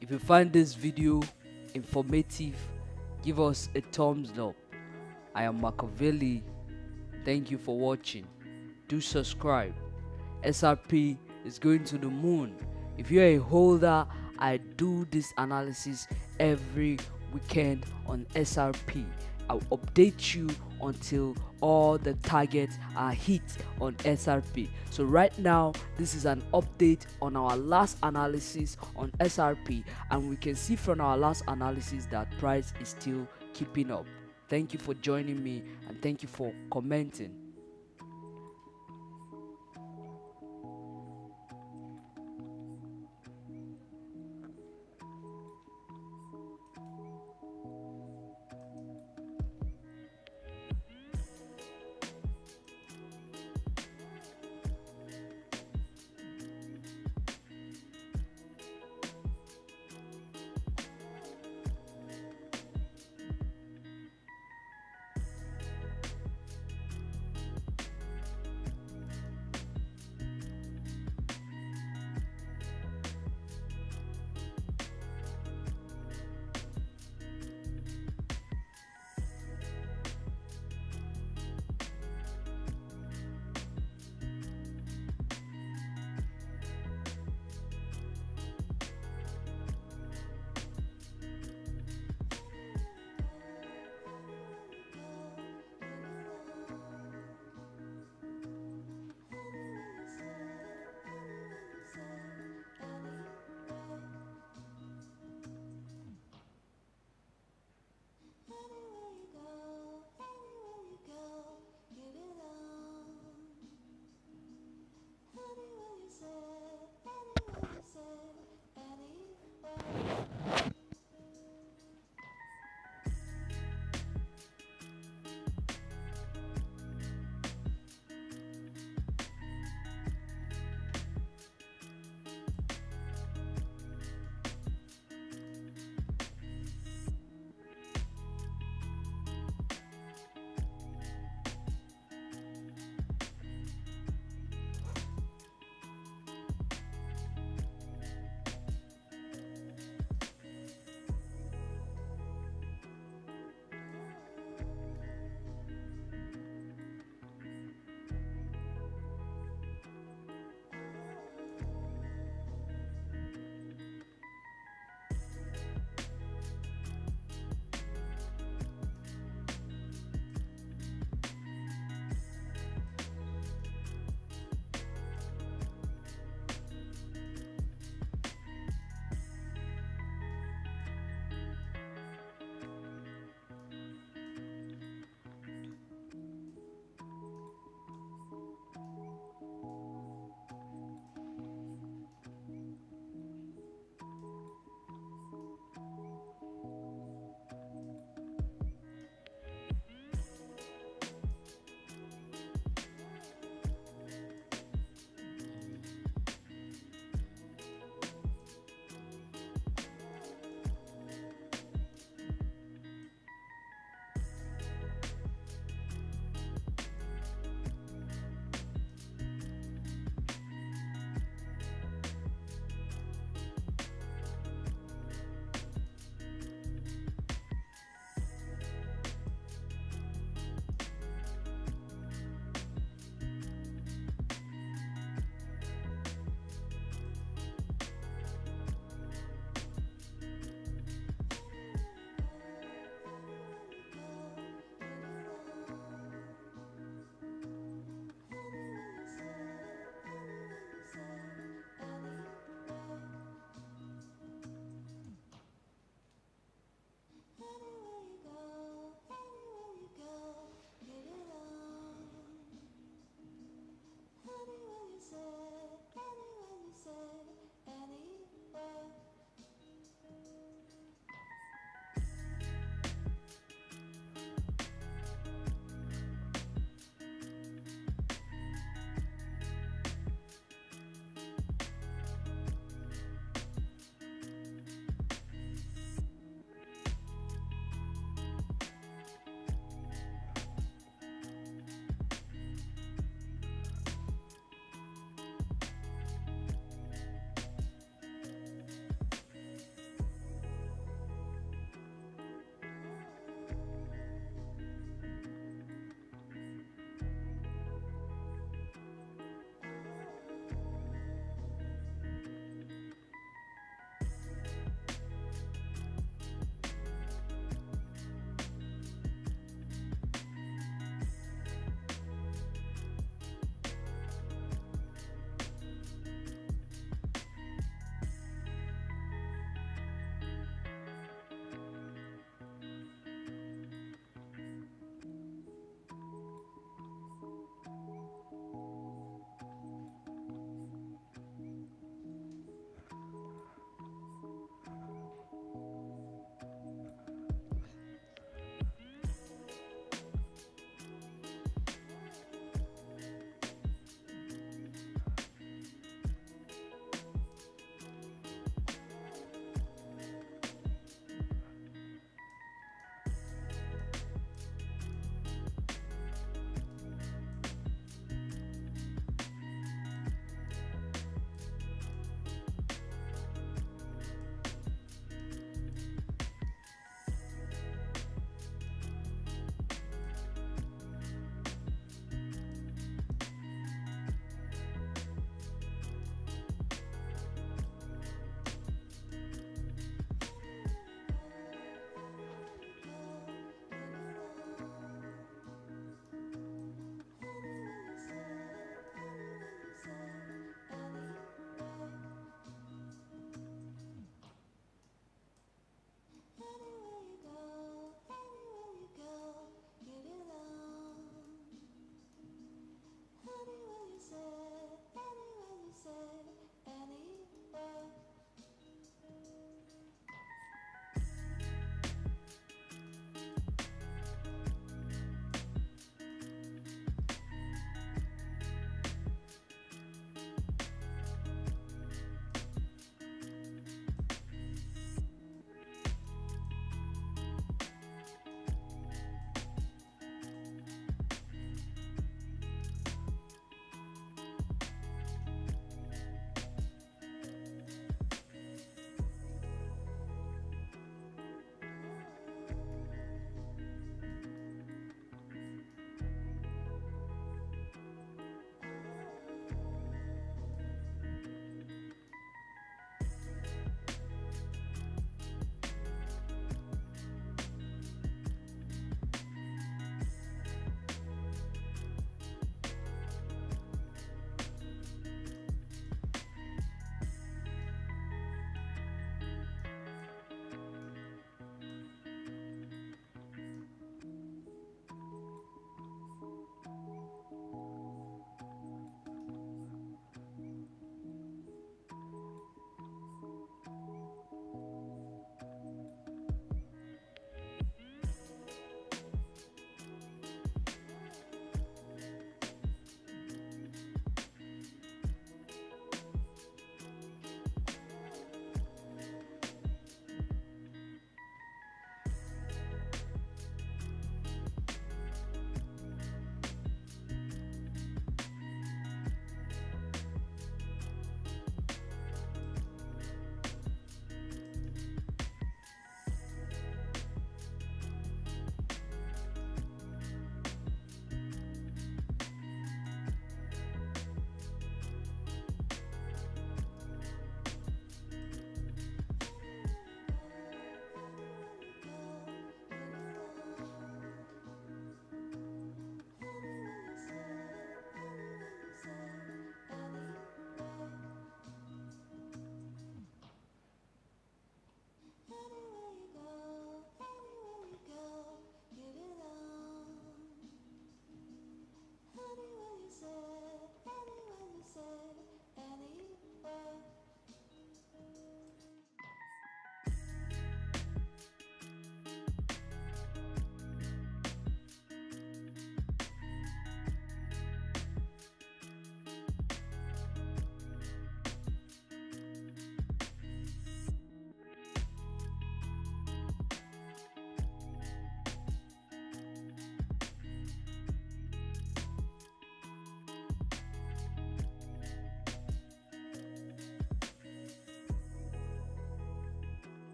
If you find this video informative, give us a thumbs up. I am Machiavelli. Thank you for watching. Do subscribe. XRP is going to the moon. If you're a holder, I do this analysis every weekend on XRP. I'll update you until all the targets are hit on XRP. So right now, this is an update on our last analysis on XRP, and we can see from our last analysis that price is still keeping up. Thank you for joining me, and thank you for commenting.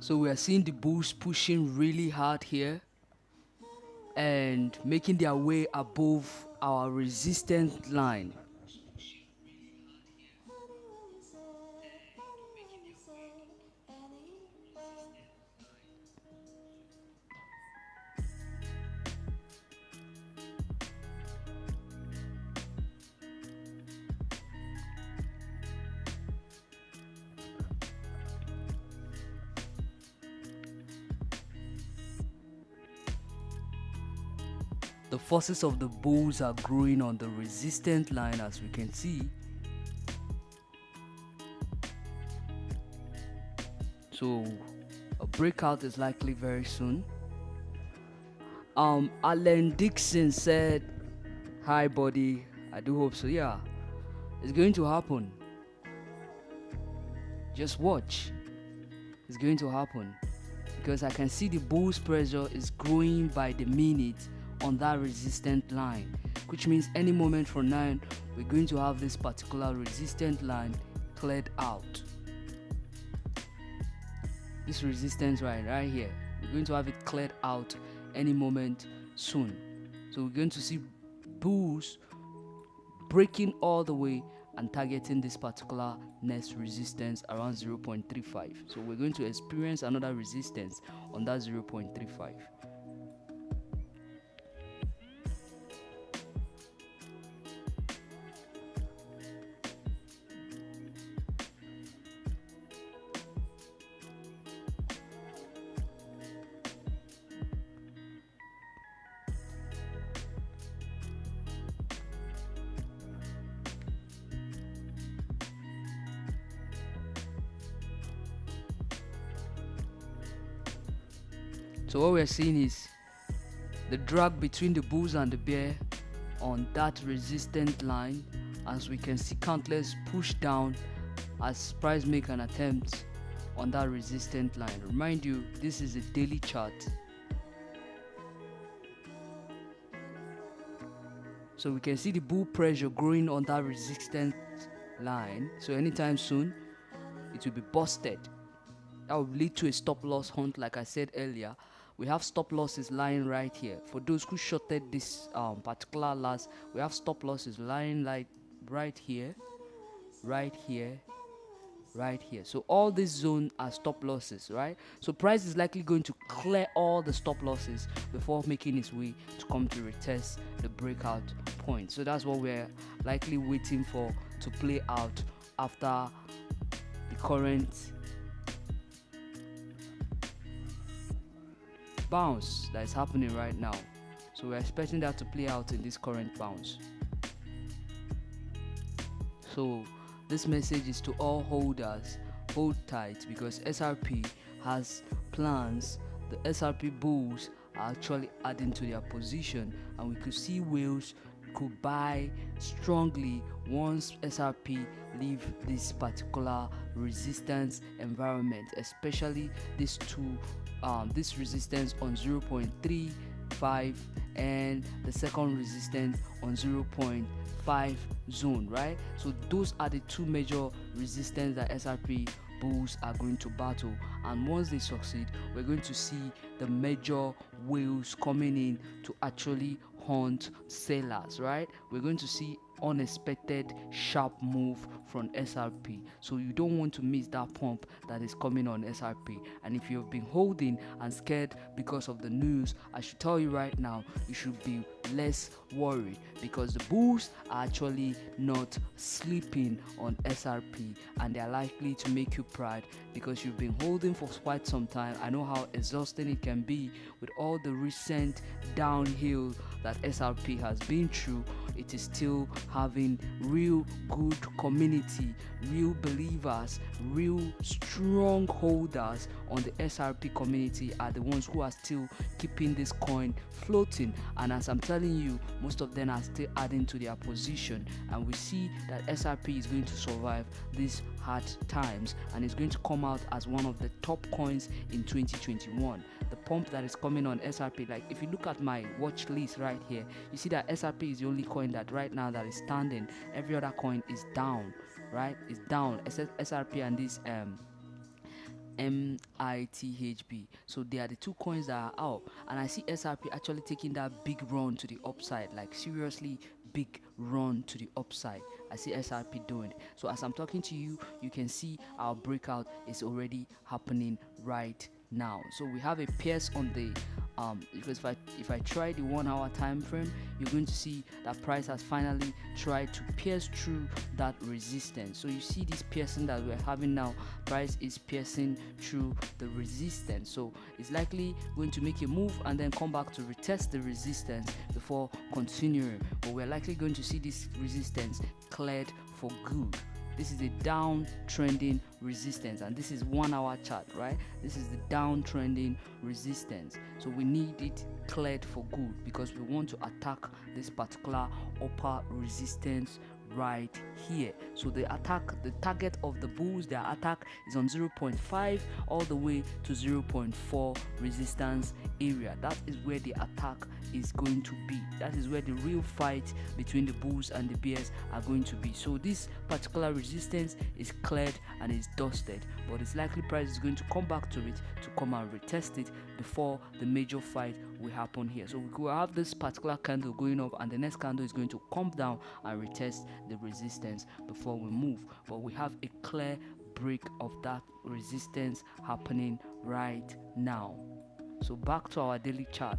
So we are seeing the bulls pushing really hard here and making their way above our resistance line. The forces of the bulls are growing on the resistance line, as we can see. So a breakout is likely very soon. Alan Dixon said, "Hi buddy, I do hope so." Yeah, it's going to happen. Just watch. It's going to happen, because I can see the bulls pressure is growing by the minute on that resistance line, which means any moment from now we're going to have this particular resistance line cleared out. This resistance right here, we're going to have it cleared out any moment soon. So we're going to see bulls breaking all the way and targeting this particular next resistance around 0.35. So we're going to experience another resistance on that 0.35. So what we're seeing is the drag between the bulls and the bear on that resistance line, as we can see countless push down as price make an attempt on that resistance line. Remind you, this is a daily chart. So we can see the bull pressure growing on that resistance line. So anytime soon it will be busted. That will lead to a stop loss hunt. Like I said earlier, we have stop losses lying right here. For those who shorted this particular loss, we have stop losses lying like right here, right here, right here. So all this zone are stop losses, right? So price is likely going to clear all the stop losses before making its way to come to retest the breakout point. So that's what we're likely waiting for to play out after the current bounce that is happening right now. So we're expecting that to play out in this current bounce. So this message is to all holders: hold tight, because SRP has plans. The SRP bulls are actually adding to their position, and we could see whales could buy strongly once SRP leave this particular resistance environment, especially these two, this resistance on 0.35 and the second resistance on 0.5 zone, right? So those are the two major resistance that SRP bulls are going to battle, and once they succeed, we're going to see the major whales coming in to actually hunt sellers, right? We're going to see unexpected sharp move from SRP, so you don't want to miss that pump that is coming on SRP. And if you've been holding and scared because of the news, I should tell you right now, you should be less worried, because the bulls are actually not sleeping on SRP, and they're likely to make you proud, because you've been holding for quite some time. I know how exhausting it can be with all the recent downhill that SRP has been through. It is still having real good community, real believers, real strong holders on the SRP community are the ones who are still keeping this coin floating. And as I'm telling you, most of them are still adding to their position, and we see that SRP is going to survive these hard times and is going to come out as one of the top coins in 2021. The pump that is coming on SRP, like if you look at my watch list right here, you see that SRP is the only coin that right now that is standing. Every other coin is down, right? It's down. SRP and this MITHB. So they are the two coins that are out, and I see XRP actually taking that big run to the upside, like seriously big run to the upside. I see XRP doing it. So as I'm talking to you, you can see our breakout is already happening right now. So we have a pierce on the because if I try the 1 hour time frame, you're going to see that price has finally tried to pierce through that resistance. So you see this piercing that we're having now, price is piercing through the resistance, so it's likely going to make a move and then come back to retest the resistance before continuing, but we're likely going to see this resistance cleared for good. This is a downtrending resistance, and this is 1 hour chart, right? This is the downtrending resistance, so we need it cleared for good because we want to attack this particular upper resistance right here. So the target of the bulls, their attack is on 0.5 all the way to 0.4 resistance area. That is where the attack is going to be. That is where the real fight between the bulls and the bears are going to be. So this particular resistance is cleared and is dusted, but it's likely price is going to come back to it to come and retest it before the major fight will happen here. So we could have this particular candle going up, and the next candle is going to come down and retest the resistance before we move, but we have a clear break of that resistance happening right now. So back to our daily chart.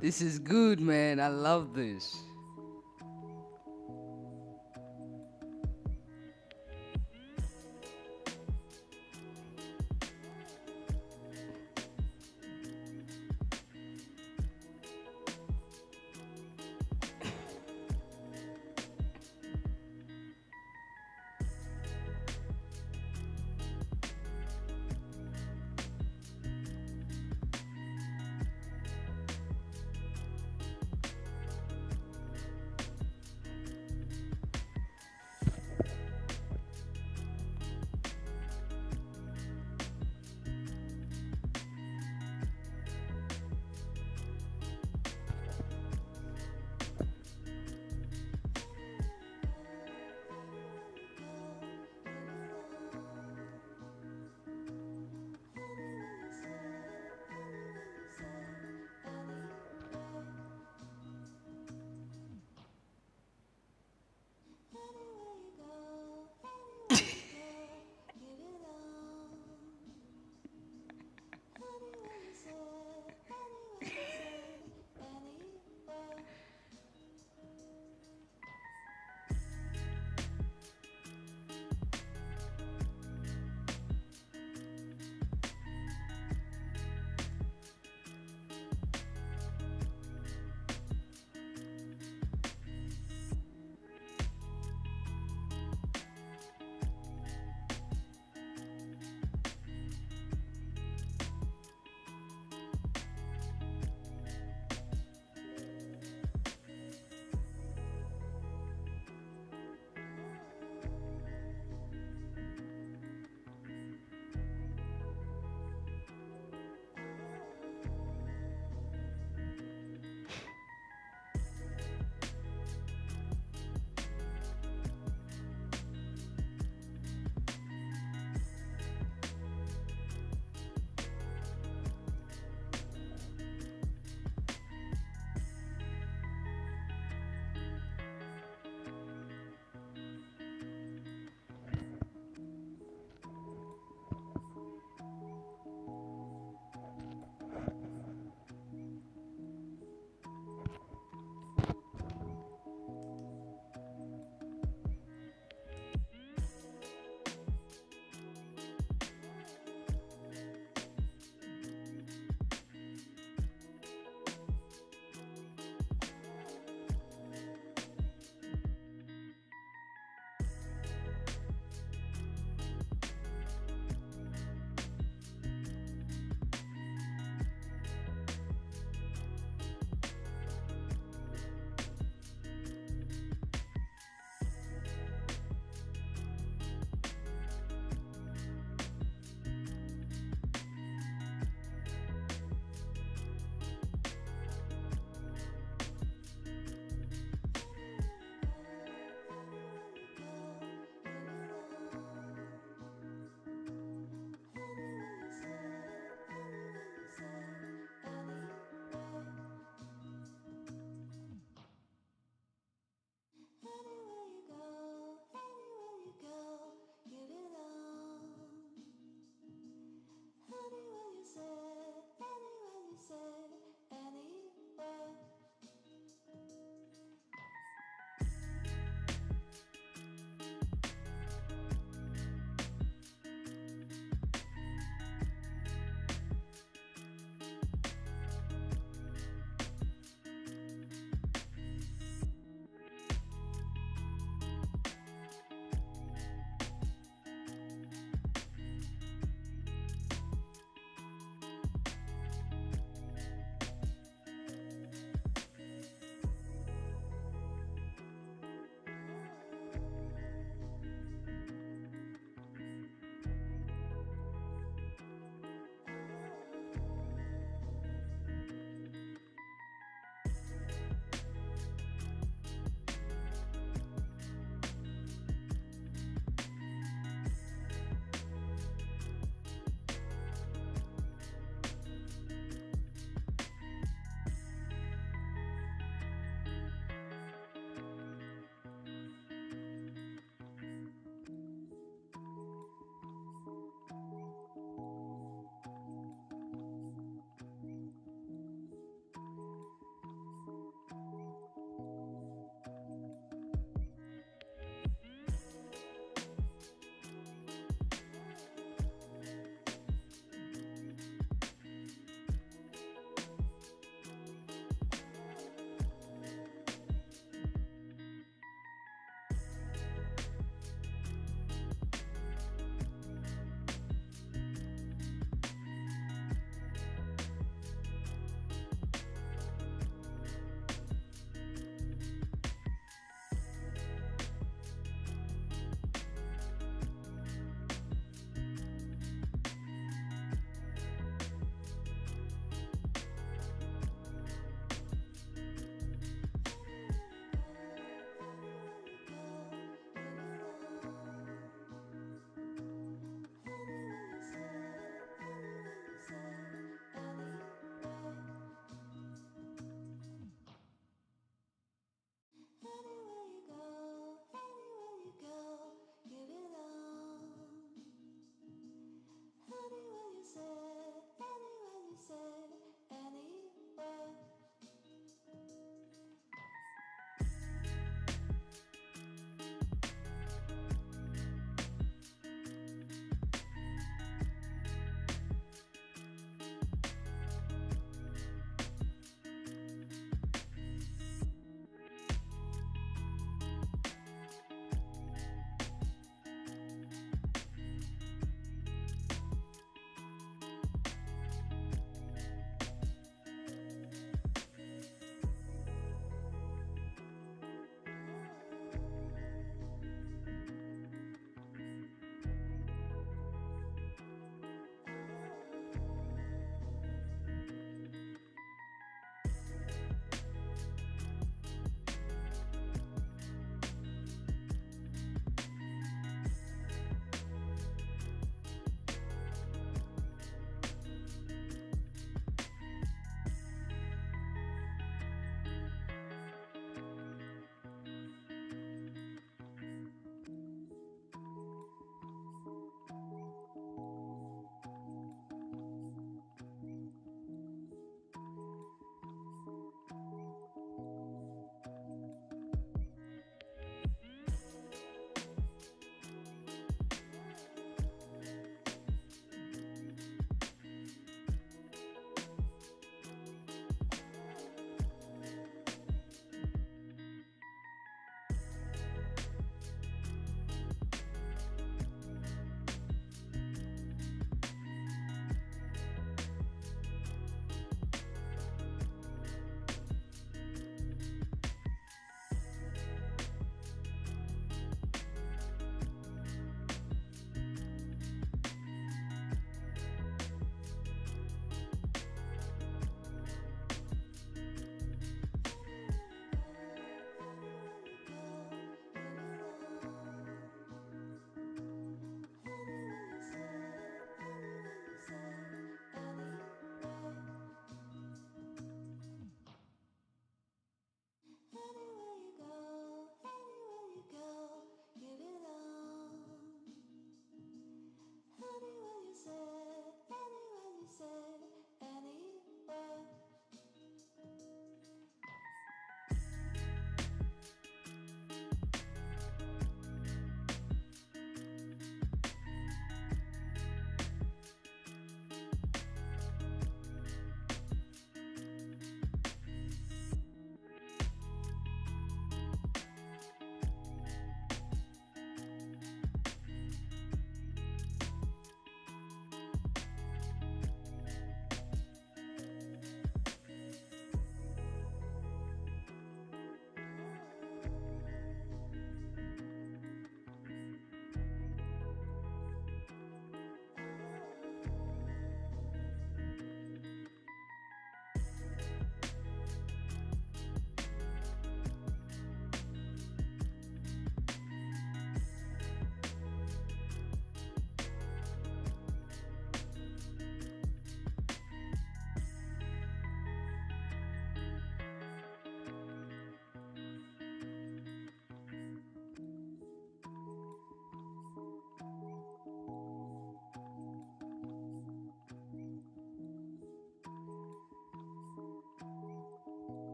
This is good, man. I love this.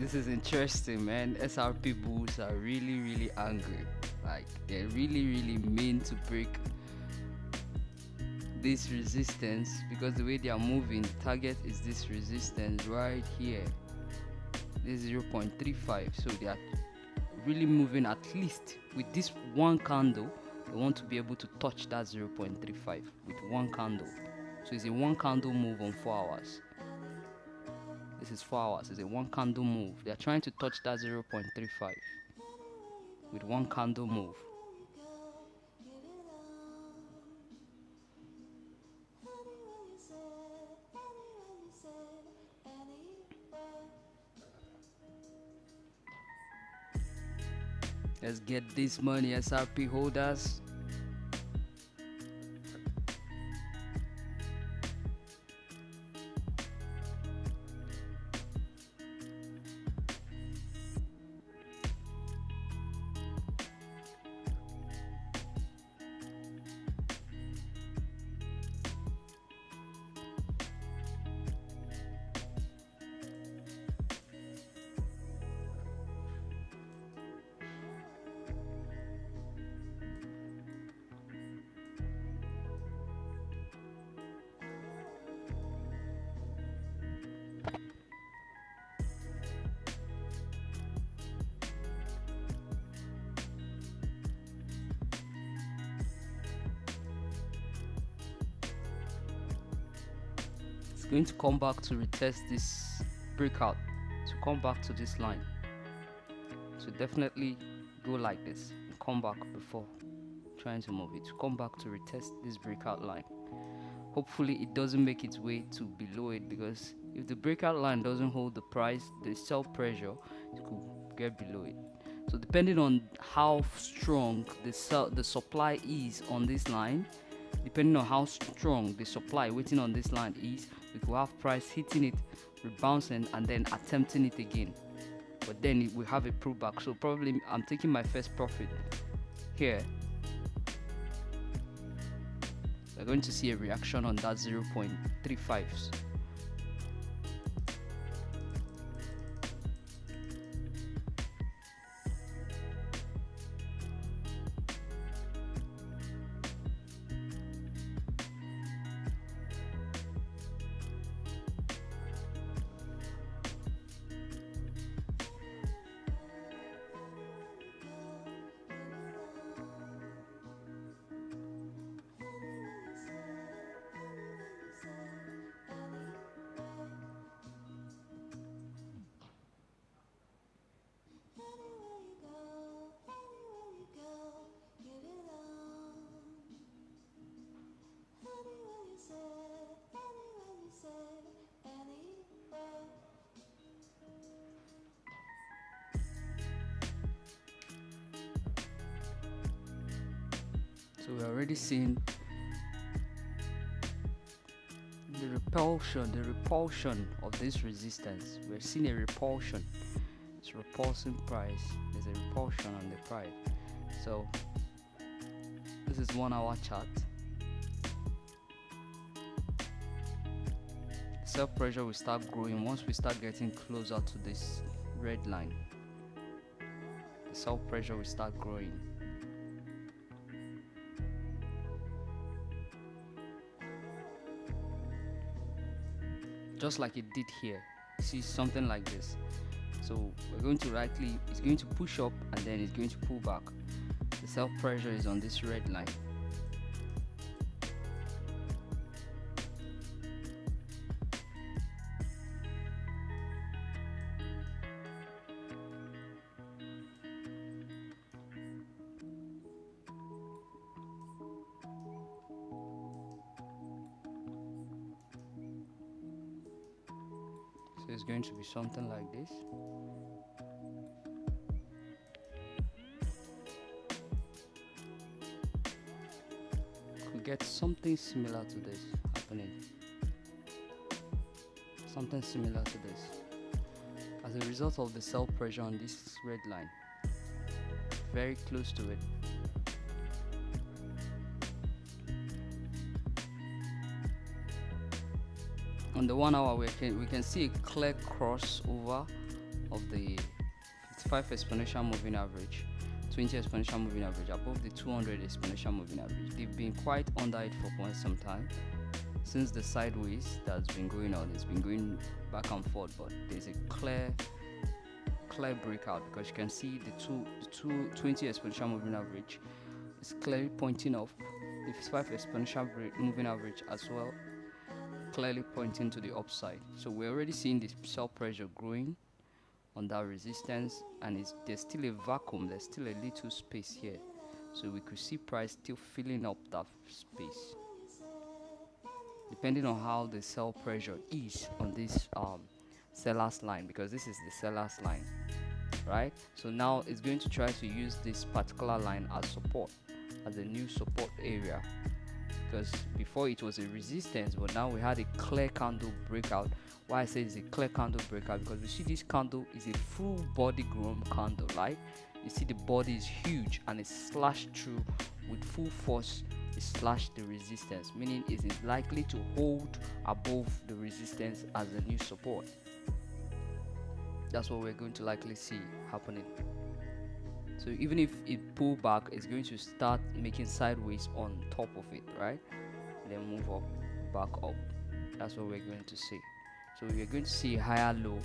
This is interesting, man. SRP bulls are really angry. Like, they're really mean to break this resistance, because the way they are moving, the target is this resistance right here, this 0.35. So they are really moving. At least with this one candle, they want to be able to touch that 0.35 with one candle. So it's a one candle move on 4 hours. This is 4 hours. It's a one candle move. They are trying to touch that 0.35 with one candle move. Let's get this money, SRP holders. Going to come back to retest this breakout, to come back to this line. So definitely go like this and come back before trying to move it, to come back to retest this breakout line. Hopefully it doesn't make its way to below it, because if the breakout line doesn't hold the price, the sell pressure, it could get below it. So depending on how strong the supply is on this line, depending on how strong the supply waiting on this line is, we could have price hitting it, rebouncing, and then attempting it again. But then we have a pullback. So probably I'm taking my first profit here. We're going to see a reaction on that 0.35s. So we're already seeing the repulsion of this resistance. We're seeing a repulsion. It's repulsing price. There's a repulsion on the price. So this is 1 hour chart. Sell pressure will start growing once we start getting closer to this red line. The sell pressure will start growing. Just like it did here. See something like this. So we're going to it's going to push up and then it's going to pull back. The sell pressure is on this red line. So it's going to be something like this. Could get something similar to this happening. Something similar to this. As a result of the sell pressure on this red line. Very close to it. On the 1 hour we can see a clear crossover of the 55 exponential moving average, 20 exponential moving average, above the 200 exponential moving average. They've been quite under it for quite some time since the sideways that's been going on. It's been going back and forth, but there's a clear breakout, because you can see the 20 exponential moving average is clearly pointing up. The 55 exponential moving average as well, clearly pointing to the upside. So we're already seeing the sell pressure growing on that resistance, and there's still a vacuum, there's still a little space here, so we could see price still filling up that space depending on how the sell pressure is on this seller's line, because this is the seller's line, right? So now it's going to try to use this particular line as support, as a new support area, because before it was a resistance, but now we had a clear candle breakout. Why I say it's a clear candle breakout, because we see this candle is a full body grown candle, right? You see the body is huge and it's slashed through with full force. It slashed the resistance, meaning it is likely to hold above the resistance as a new support. That's what we're going to likely see happening. So even if it pull back, it's going to start making sideways on top of it, right? And then move up, back up. That's what we're going to see. So we're going to see a higher low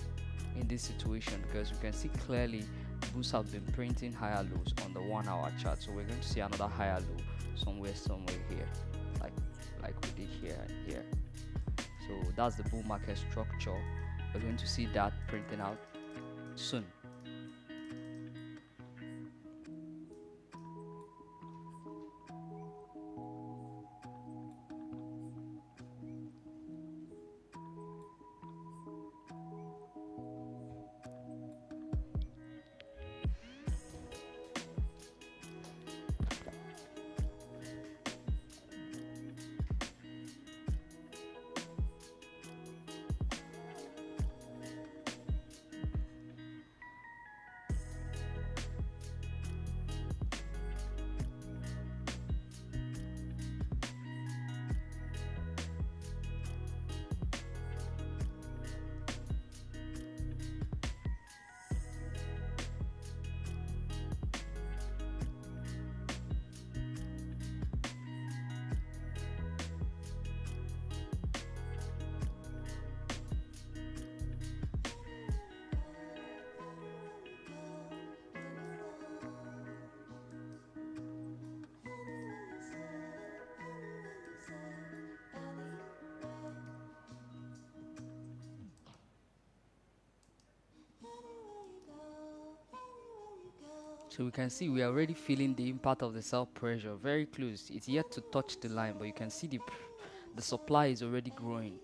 in this situation, because we can see clearly bulls have been printing higher lows on the 1 hour chart. So we're going to see another higher low somewhere here, like we did here and here. So that's the bull market structure. We're going to see that printing out soon. So we can see we are already feeling the impact of the sell pressure very close. It's yet to touch the line, but you can see the supply is already growing.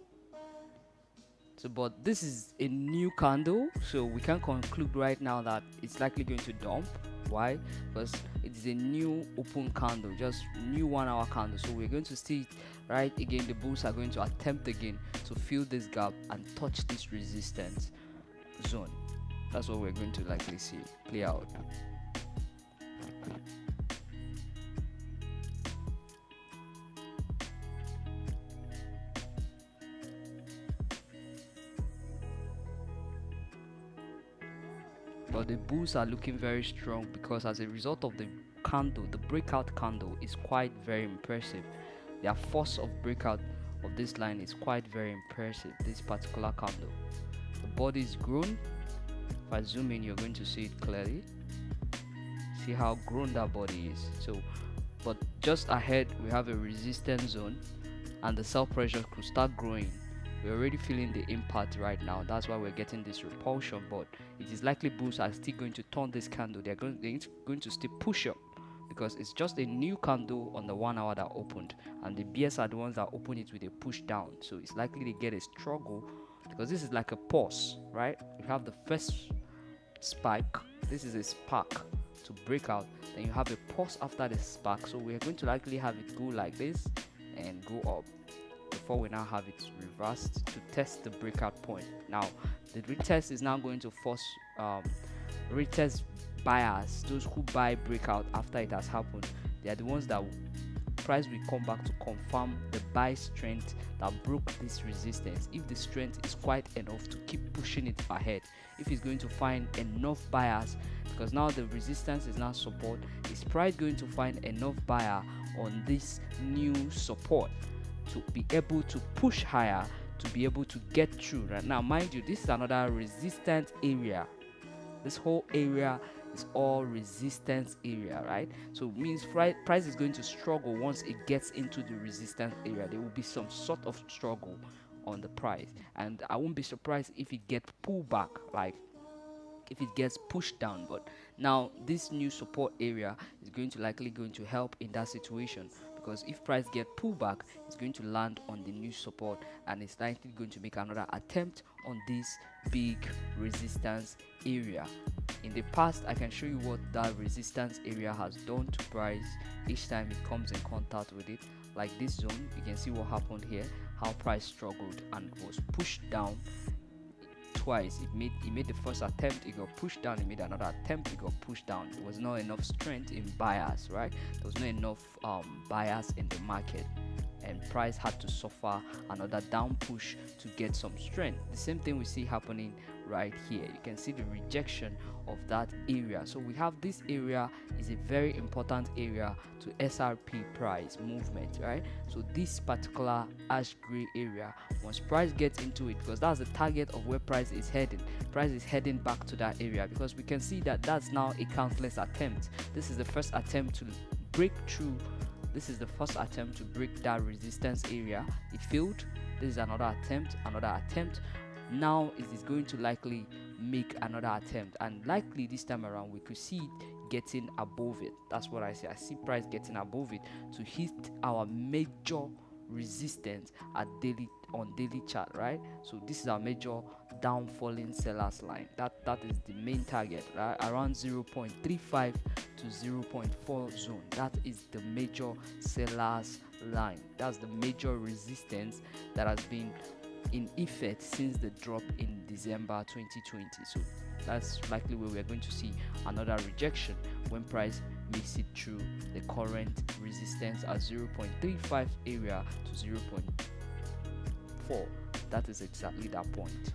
So but this is a new candle, so we can conclude right now that it's likely going to dump. Why? Because it is a new open candle, just new 1 hour candle. So we're going to see it right again. The bulls are going to attempt again to fill this gap and touch this resistance zone. That's what we're going to likely see play out. But the bulls are looking very strong, because as a result of the candle, the breakout candle is quite very impressive. Their force of breakout of this line is quite very impressive. This particular candle, the body is grown. If I zoom in, you're going to see it clearly. See how grown that body is. So but just ahead we have a resistance zone, and the sell pressure could start growing. We're already feeling the impact right now. That's why we're getting this repulsion, but it is likely bulls are still going to turn this candle. They're going to still push up, because it's just a new candle on the 1 hour that opened, and the bears are the ones that open it with a push down. So it's likely to get a struggle, because this is like a pause, right? You have the first spike. This is a spark to break out, then you have a pause after the spark. So we're going to likely have it go like this and go up before we now have it reversed to test the breakout point. Now the retest is now going to force retest buyers, those who buy breakout after it has happened. They are the ones that price will come back to confirm the buy strength that broke this resistance. If the strength is quite enough to keep pushing it ahead, if it's going to find enough buyers, because now the resistance is now support, is price going to find enough buyer on this new support to be able to push higher, to be able to get through? Right now, mind you, this is another resistance area. This whole area is all resistance area, right? So it means price is going to struggle once it gets into the resistance area. There will be some sort of struggle on the price, and I won't be surprised if it gets pulled back, like if it gets pushed down. But now this new support area is likely going to help in that situation, because if price get pulled back, it's going to land on the new support, and it's likely going to make another attempt on this big resistance area. In the past, I can show you what that resistance area has done to price each time it comes in contact with it. Like this zone, you can see what happened here, how price struggled and was pushed down twice. It made the first attempt, it got pushed down. It made another attempt, it got pushed down. There was not enough strength in buyers, right? There was not enough buyers in the market, and price had to suffer another down push to get some strength. The same thing we see happening right here. You can see the rejection of that area. So we have this area is a very important area to XRP price movement, right? So this particular ash gray area, once price gets into it, because that's the target of where price is heading back to that area, because we can see that that's now a countless attempt. This is the first attempt to break through. This is the first attempt to break that resistance area. It failed. This is another attempt. Now it is going to likely make another attempt, and likely this time around we could see it getting above it. That's what I see. I see price getting above it to hit our major resistance at on daily chart, right? So this is our major downfalling sellers line. That is the main target, right? Around 0.35 to 0.4 zone. That is the major sellers line. That's the major resistance that has been in effect since the drop in December 2020. So that's likely where we're going to see another rejection when price makes it through the current resistance at 0.35 area to 0.4. That is exactly that point.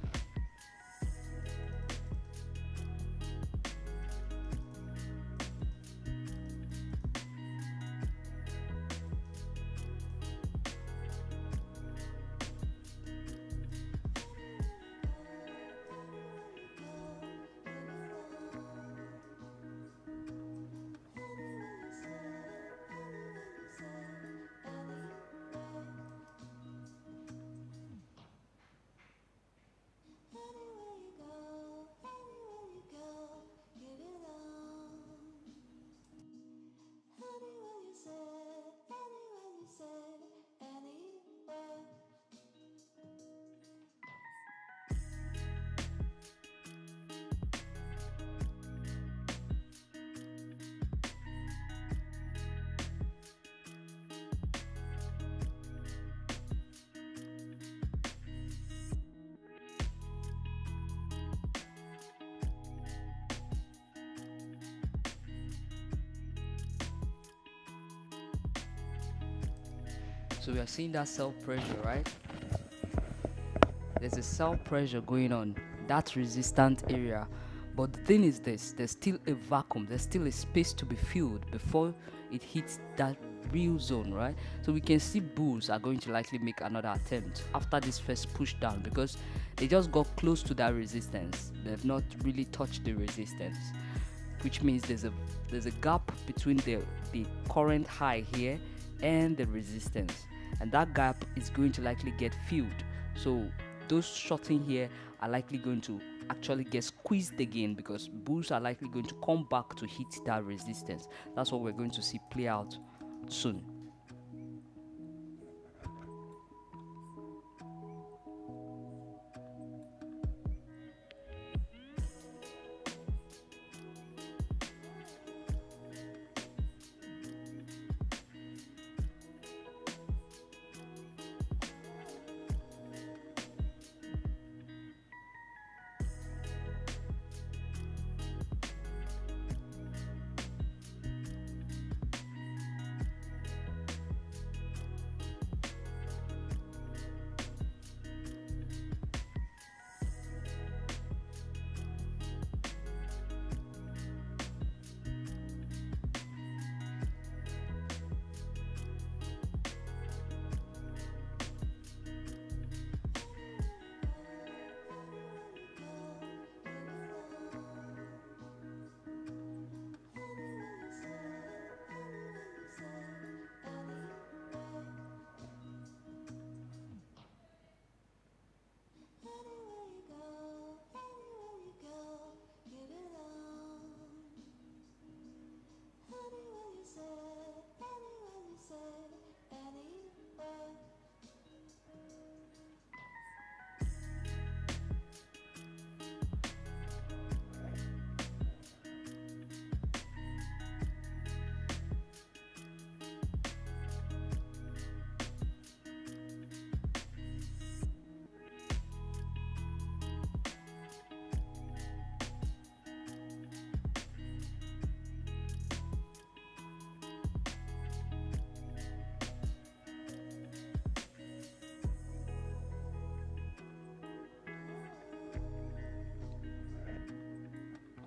So we are seeing that sell pressure, right? There's a sell pressure going on, that resistant area. But the thing is this, there's still a vacuum, there's still a space to be filled before it hits that real zone, right? So we can see bulls are going to likely make another attempt after this first push down, because they just got close to that resistance. They've not really touched the resistance, which means there's a gap between the current high here and the resistance, and that gap is going to likely get filled. So those shorting here are likely going to actually get squeezed again, because bulls are likely going to come back to hit that resistance. That's what we're going to see play out soon.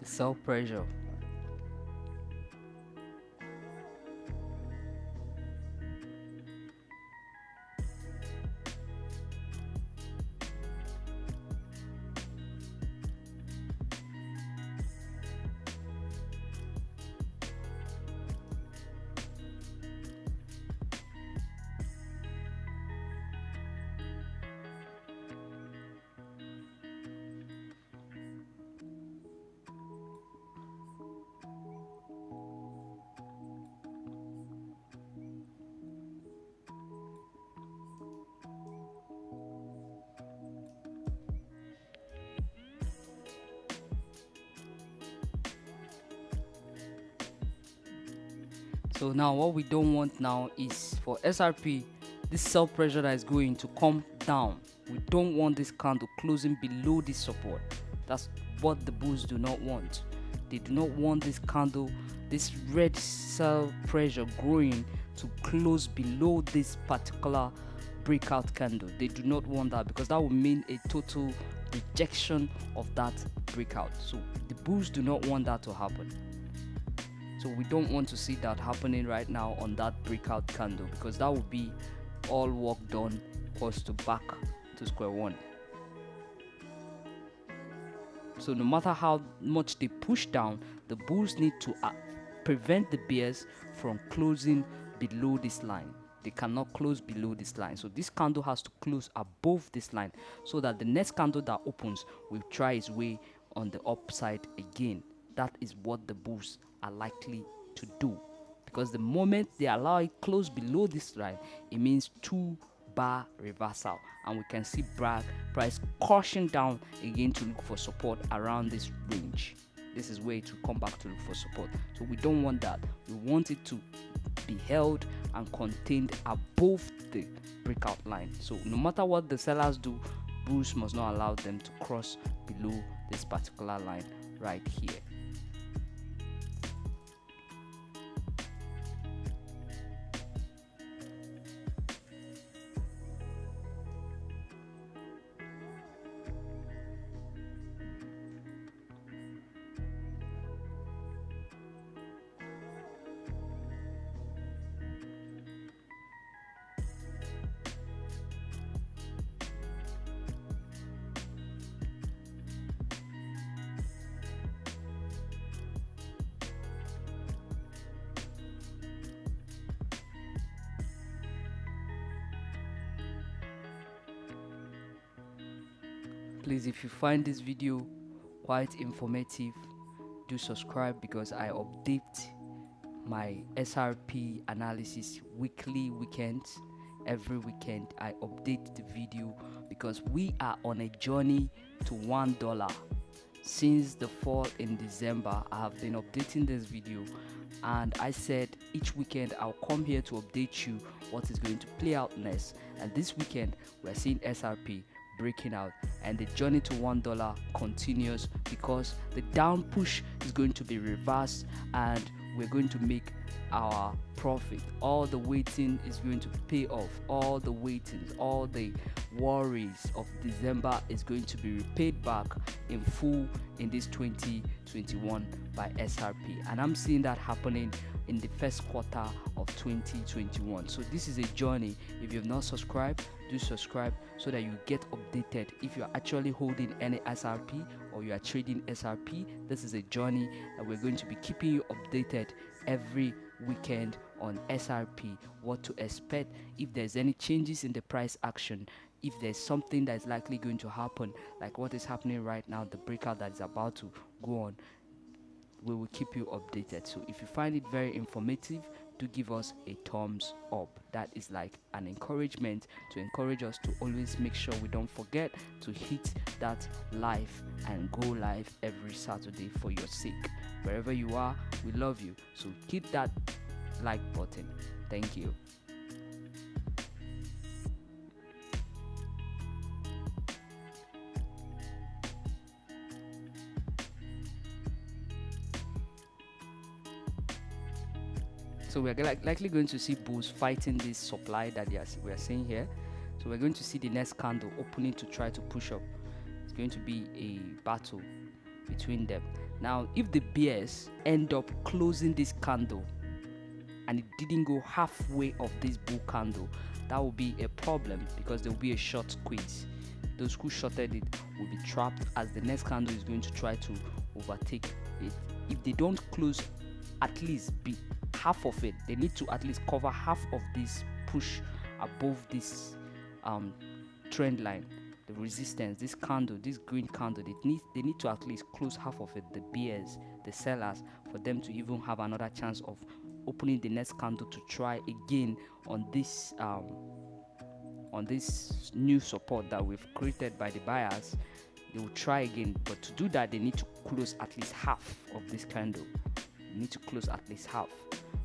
the sell pressure. So now what we don't want now is for XRP, this sell pressure that is going to come down. We don't want this candle closing below this support. That's what the bulls do not want. They do not want this candle, this red sell pressure growing to close below this particular breakout candle. They do not want that, because that would mean a total rejection of that breakout. So the bulls do not want that to happen. So we don't want to see that happening right now on that breakout candle, because that would be all work done equals to back to square one. So no matter how much they push down, the bulls need to prevent the bears from closing below this line. They cannot close below this line. So this candle has to close above this line, so that the next candle that opens will try its way on the upside again. That is what the bulls are likely to do, because the moment they allow it close below this line, it means 2-bar reversal, and we can see price caution down again to look for support around this range. This is where it will come back to look for support. So we don't want that. We want it to be held and contained above the breakout line. So no matter what the sellers do, bulls must not allow them to cross below this particular line right here. Please, if you find this video quite informative, do subscribe, because I update my XRP analysis weekly, weekends. Every weekend I update the video, because we are on a journey to $1. Since the fall in December, I have been updating this video, and I said each weekend I'll come here to update you what is going to play out next. And this weekend we're seeing XRP breaking out, and the journey to $1 continues, because the down push is going to be reversed and we're going to make our profit. All the waiting is going to pay off. All the waitings, all the worries of December is going to be repaid back in full in this 2021 by XRP, and I'm seeing that happening in the first quarter of 2021. So this is a journey. If you've not subscribed, do subscribe so that you get updated if you're actually holding any XRP or you are trading XRP. This is a journey that we're going to be keeping you updated every weekend on XRP, what to expect, if there's any changes in the price action, if there's something that's likely going to happen, like what is happening right now, the breakout that is about to go on. We will keep you updated. So if you find it very informative, do give us a thumbs up. That is like an encouragement to encourage us to always make sure we don't forget to hit that live and go live every Saturday for your sake. Wherever you are, we love you. So hit that like button. Thank you. So we're likely going to see bulls fighting this supply that we are seeing here. So we're going to see the next candle opening to try to push up. It's going to be a battle between them. Now if the bears end up closing this candle and it didn't go halfway of this bull candle, that will be a problem, because there will be a short squeeze. Those who shorted it will be trapped, as the next candle is going to try to overtake it. If they don't close at least half of it, they need to at least cover half of this push above this trend line, the resistance, this candle, this green candle. They need to at least close half of it, the bears, the sellers, for them to even have another chance of opening the next candle to try again on this new support that we've created by the buyers. They will try again, but to do that they need to close at least half of this candle. They need to close at least half.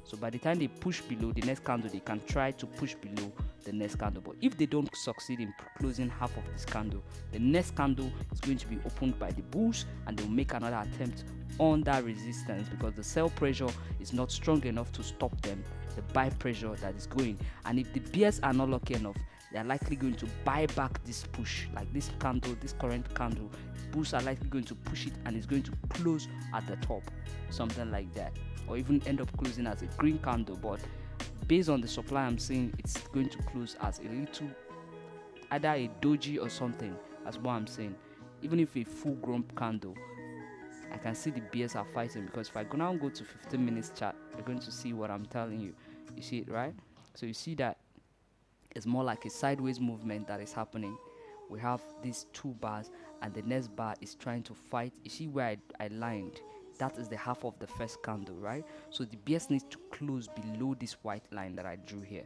So by the time they push below the next candle, they can try to push below the next candle. But if they don't succeed in closing half of this candle, the next candle is going to be opened by the bulls, and they'll make another attempt on that resistance, because the sell pressure is not strong enough to stop them, the buy pressure that is going. And if the bears are not lucky enough, they are likely going to buy back this push, like this candle, this current candle. Bulls are likely going to push it, and it's going to close at the top, something like that, or even end up closing as a green candle. But based on the supply I'm seeing, it's going to close as a little, either a doji or something. That's what I'm saying. Even if a full-grown candle, I can see the bears are fighting, because if I now go to 15 minutes chart, you're going to see what I'm telling you. You see it, right? So you see that it's more like a sideways movement that is happening. We have these two bars, and the next bar is trying to fight. You see where I lined? That is the half of the first candle, right? So the bears need to close below this white line that I drew here.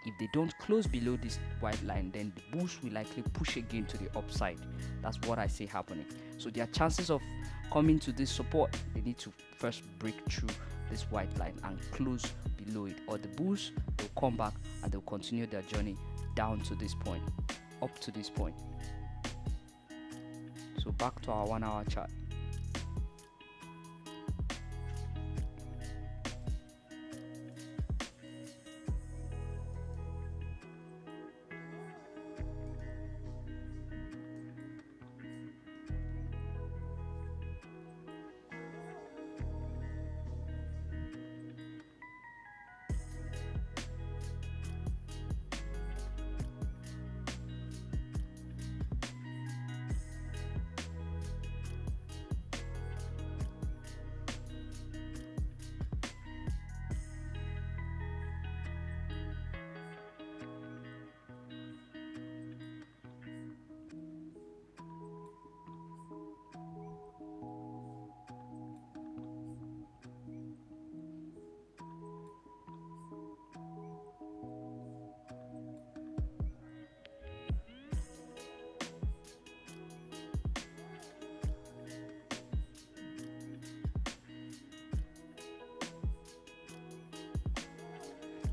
If they don't close below this white line, then the bulls will likely push again to the upside. That's what I see happening. So their chances of coming to this support, they need to first break through this white line and close below it, or the bulls will come back and they'll continue their journey down to this point, up to this point. So back to our 1 hour chart.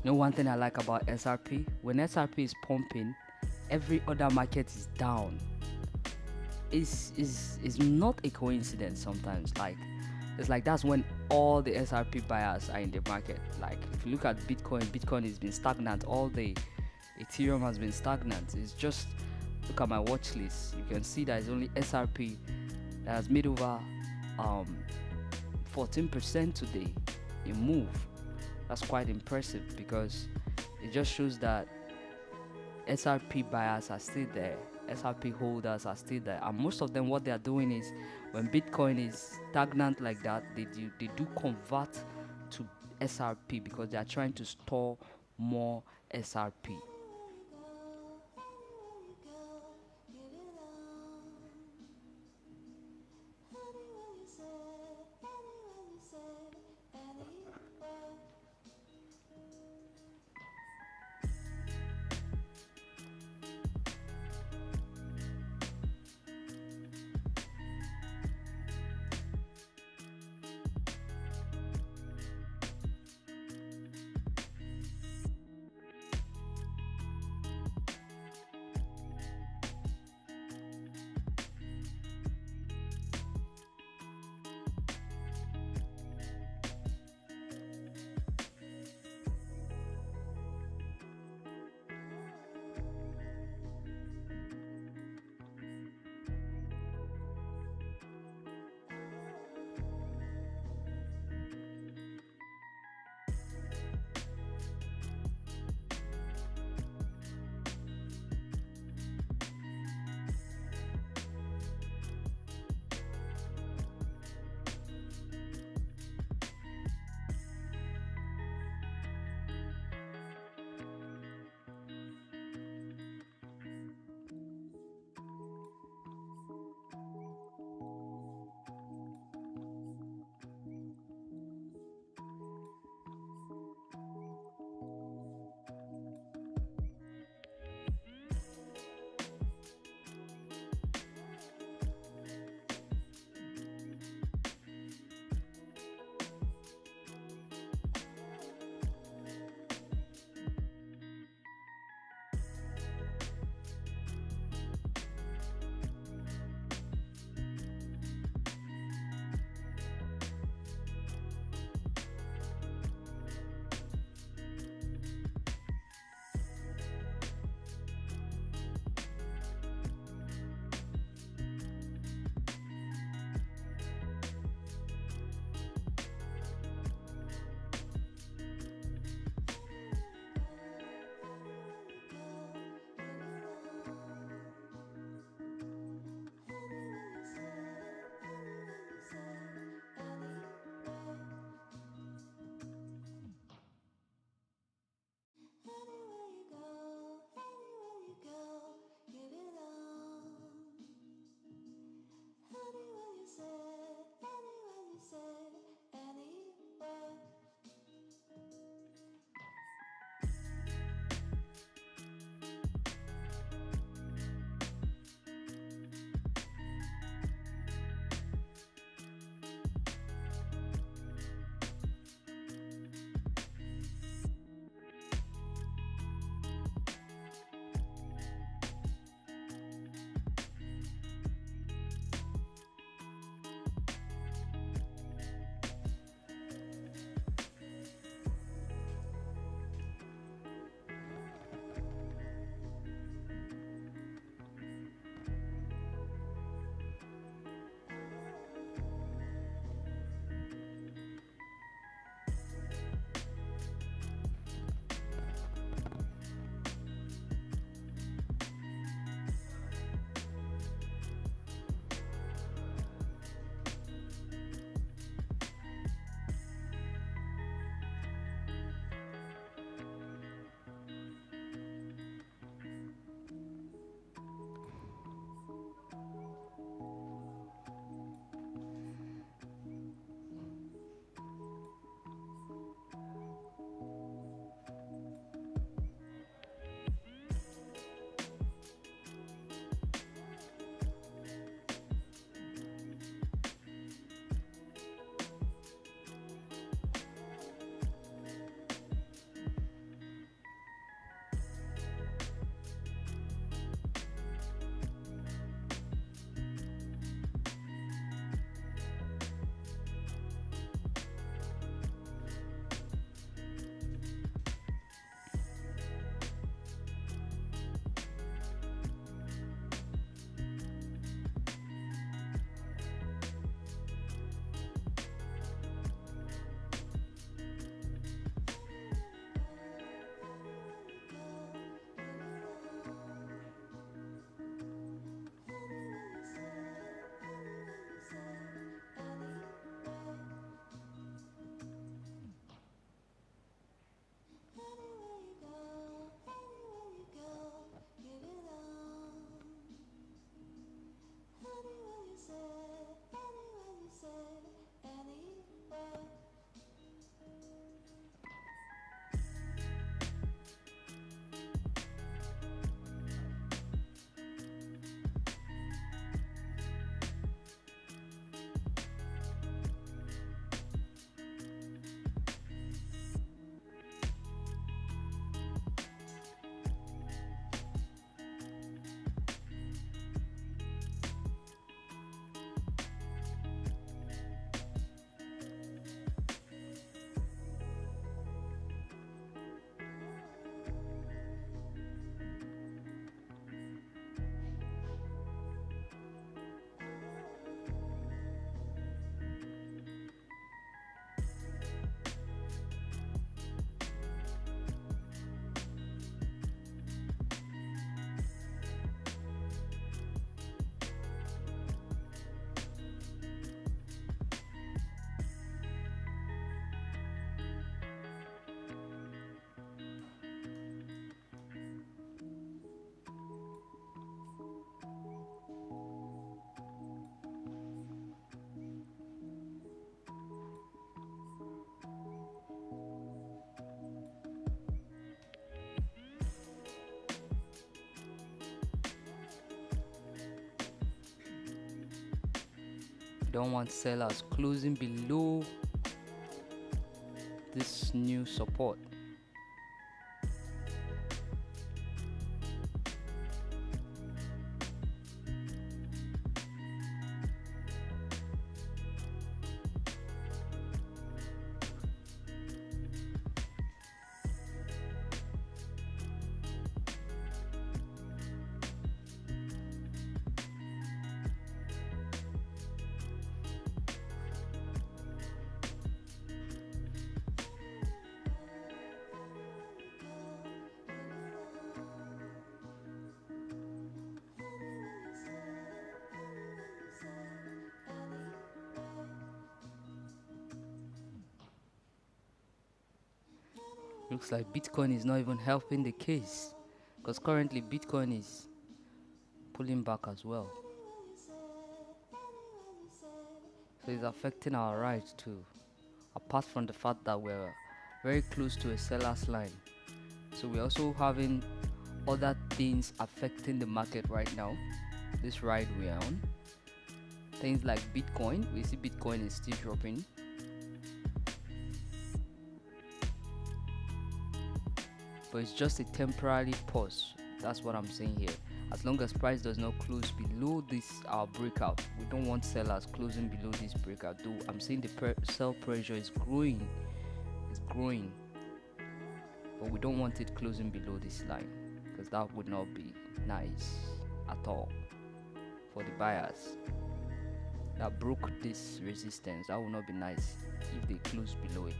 You know, one thing I like about XRP, when XRP is pumping, every other market is down. Is not a coincidence sometimes. Like, it's like that's when all the XRP buyers are in the market. Like, if you look at Bitcoin has been stagnant all day. Ethereum has been stagnant. It's just, look at my watch list. You can see that it's only XRP that has made over 14% today in move. That's quite impressive, because it just shows that XRP buyers are still there, XRP holders are still there, and most of them, what they are doing is, when Bitcoin is stagnant like that, they do convert to XRP, because they are trying to store more XRP. We don't want sellers closing below this new support. Looks like Bitcoin is not even helping the case, because currently Bitcoin is pulling back as well. So it's affecting our ride too, apart from the fact that we're very close to a seller's line. So we're also having other things affecting the market right now, this ride we're on. Things like Bitcoin, we see Bitcoin is still dropping. But it's just a temporary pause. That's what I'm saying here. As long as price does not close below this our breakout, we don't want sellers closing below this breakout. Though I'm seeing the sell pressure is growing, but we don't want it closing below this line, because that would not be nice at all for the buyers that broke this resistance. That would not be nice if they close below it.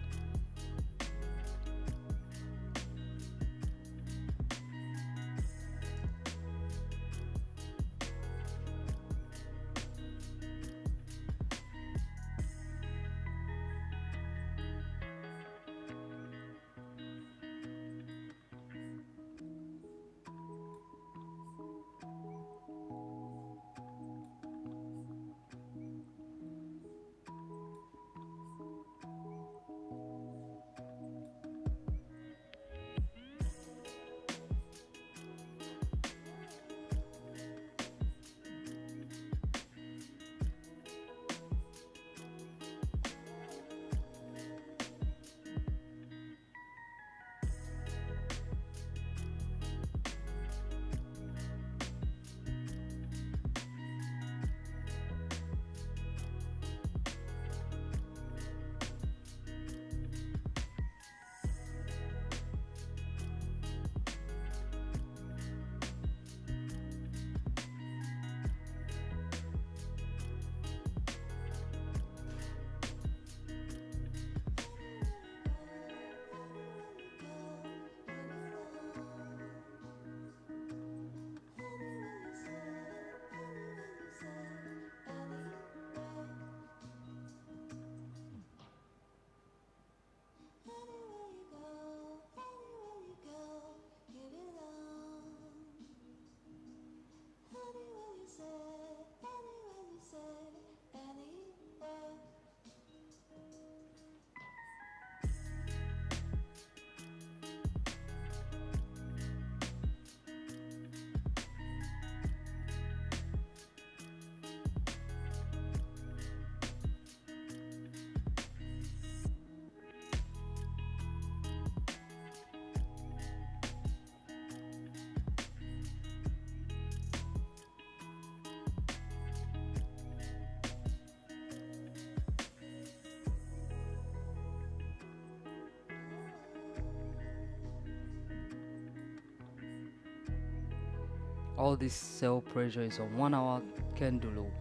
All this sell pressure is on 1 hour candle low.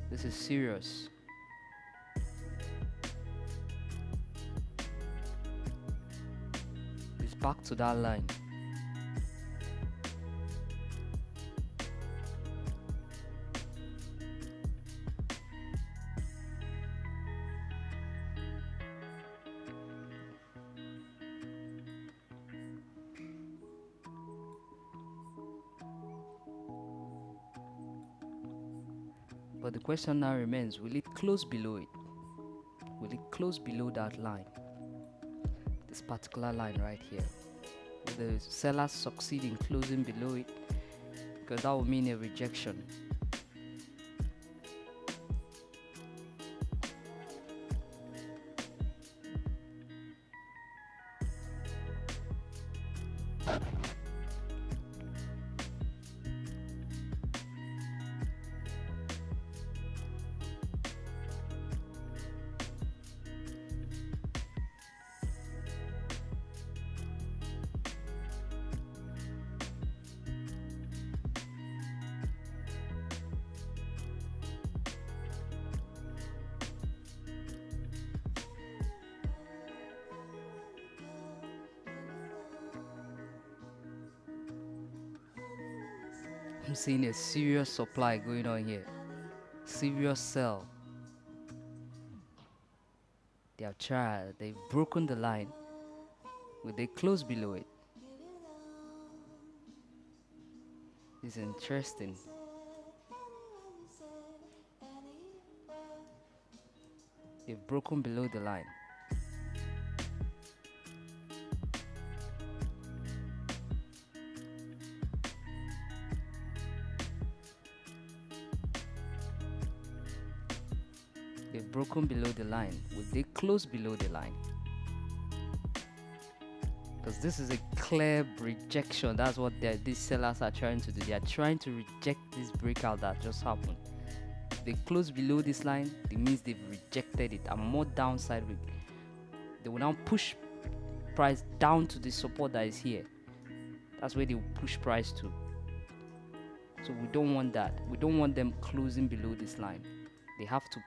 This is serious. It's back to that line. But the question now remains, will it close below it? Will it close below that line? This particular line right here. Will the sellers succeed in closing below it? Because that will mean a rejection. I'm seeing a serious supply going on here. Serious sell. They have tried. They've broken the line. Will they close below it? It's interesting. They've broken below the line. They've broken below the line. Will they close below the line? Because this is a clear rejection. That's what these sellers are trying to do. They are trying to reject this breakout that just happened. If they close below this line, it means they've rejected it. And more downside, they will now push price down to the support that is here. That's where they will push price to. So we don't want that. We don't want them closing below this line. They have to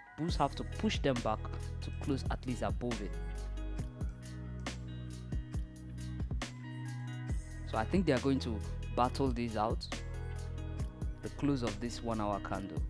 push them back to close at least above it. So I think they are going to battle this out. The close of this 1 hour candle.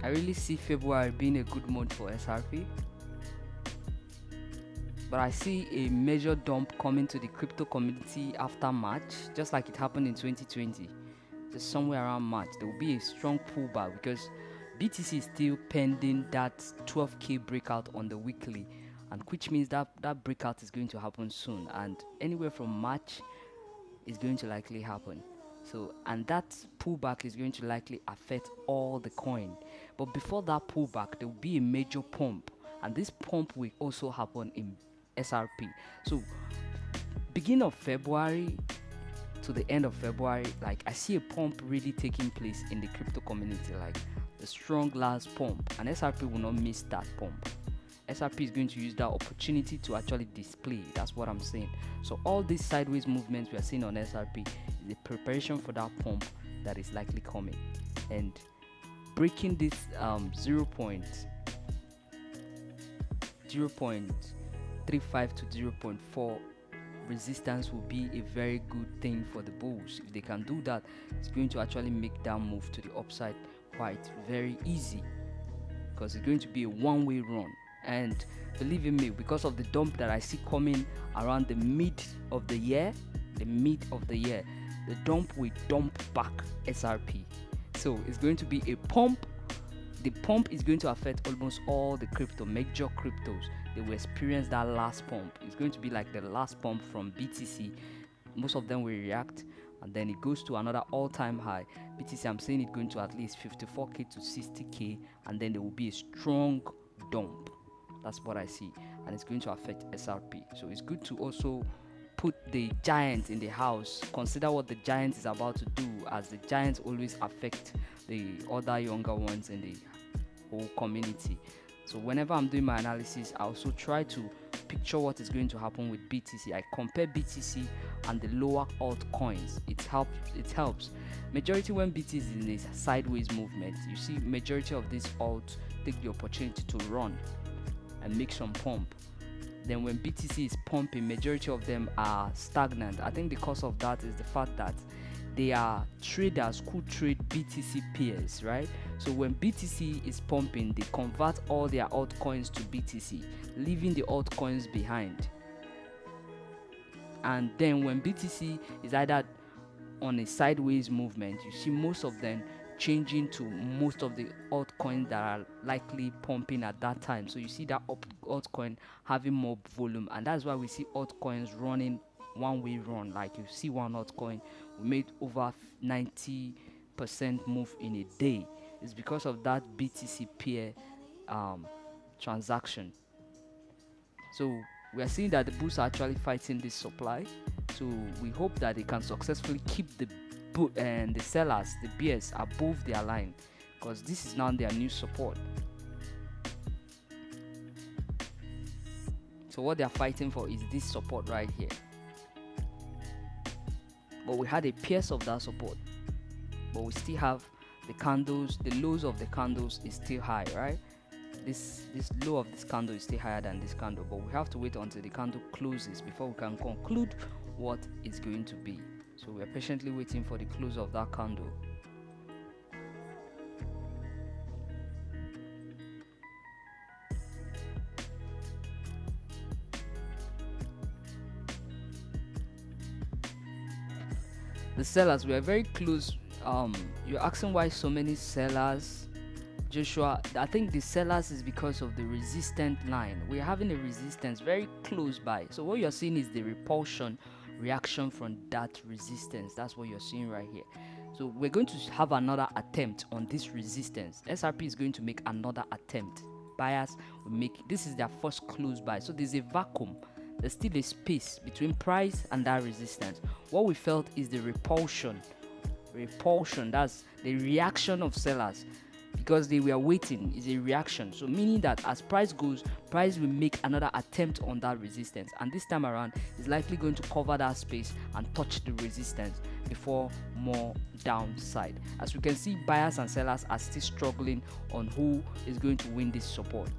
I really see February being a good month for XRP. But I see a major dump coming to the crypto community after March, just like it happened in 2020. Just somewhere around March, there will be a strong pullback because BTC is still pending that 12K breakout on the weekly, and which means that breakout is going to happen soon. And anywhere from March is going to likely happen. So, and that pullback is going to likely affect all the coin. But before that pullback, there will be a major pump, and this pump will also happen in XRP. So, beginning of February to the end of February, like I see a pump really taking place in the crypto community, like the strong last pump, and XRP will not miss that pump. XRP is going to use that opportunity to actually display. That's what I'm saying. So all these sideways movements we are seeing on XRP is the preparation for that pump that is likely coming, and breaking this 0.35 to 0.4 resistance will be a very good thing for the bulls. If they can do that, it's going to actually make that move to the upside quite very easy, because it's going to be a one-way run. And believe in me, because of the dump that I see coming around the mid of the year, the dump will dump back XRP. So it's going to be a pump. The pump is going to affect almost all the major cryptos. They will experience that last pump. It's going to be like the last pump from BTC. Most of them will react, and then it goes to another all-time high. BTC, I'm saying it going to at least 54K to 60K, and then there will be a strong dump. That's what I see, and it's going to affect XRP. So it's good to also put the giant in the house. Consider what the giant is about to do, as the giants always affect the other younger ones in the whole community. So whenever I'm doing my analysis, I also try to picture what is going to happen with BTC. I compare BTC and the lower altcoins. It helps. Majority when BTC is in this sideways movement, you see majority of these alt take the opportunity to run and make some pump. Then when BTC is pumping, majority of them are stagnant. I think the cause of that is the fact that they are traders who trade BTC pairs, right? So when BTC is pumping, they convert all their altcoins to BTC, leaving the altcoins behind. And then when BTC is either on a sideways movement, you see most of them changing to most of the altcoins that are likely pumping at that time. So you see that altcoin having more volume, and that's why we see altcoins running one-way run. Like you see one altcoin, we made over 90% move in a day. It's because of that BTC pair transaction. So we are seeing that the bulls are actually fighting this supply. So we hope that they can successfully keep the sellers, the bears, above their line, because this is now their new support. So what they are fighting for is this support right here. But we had a pierce of that support, but we still have the candles. The lows of the candles is still high, right? This low of this candle is still higher than this candle, but we have to wait until the candle closes before we can conclude what it's going to be. So we are patiently waiting for the close of that candle. The sellers, we are very close. You're asking why so many sellers, Joshua. I think the sellers is because of the resistant line. We're having a resistance very close by. So what you're seeing is the repulsion reaction from that resistance. That's what you're seeing right here. So we're going to have another attempt on this resistance. XRP is going to make another attempt. Buyers will make, this is their first close buy. So there's a vacuum. There's still a space between price and that resistance. What we felt is the repulsion. That's the reaction of sellers, because they were waiting. Is a reaction. So meaning that as price goes, price will make another attempt on that resistance, and this time around is likely going to cover that space and touch the resistance before more downside. As we can see, buyers and sellers are still struggling on who is going to win this support.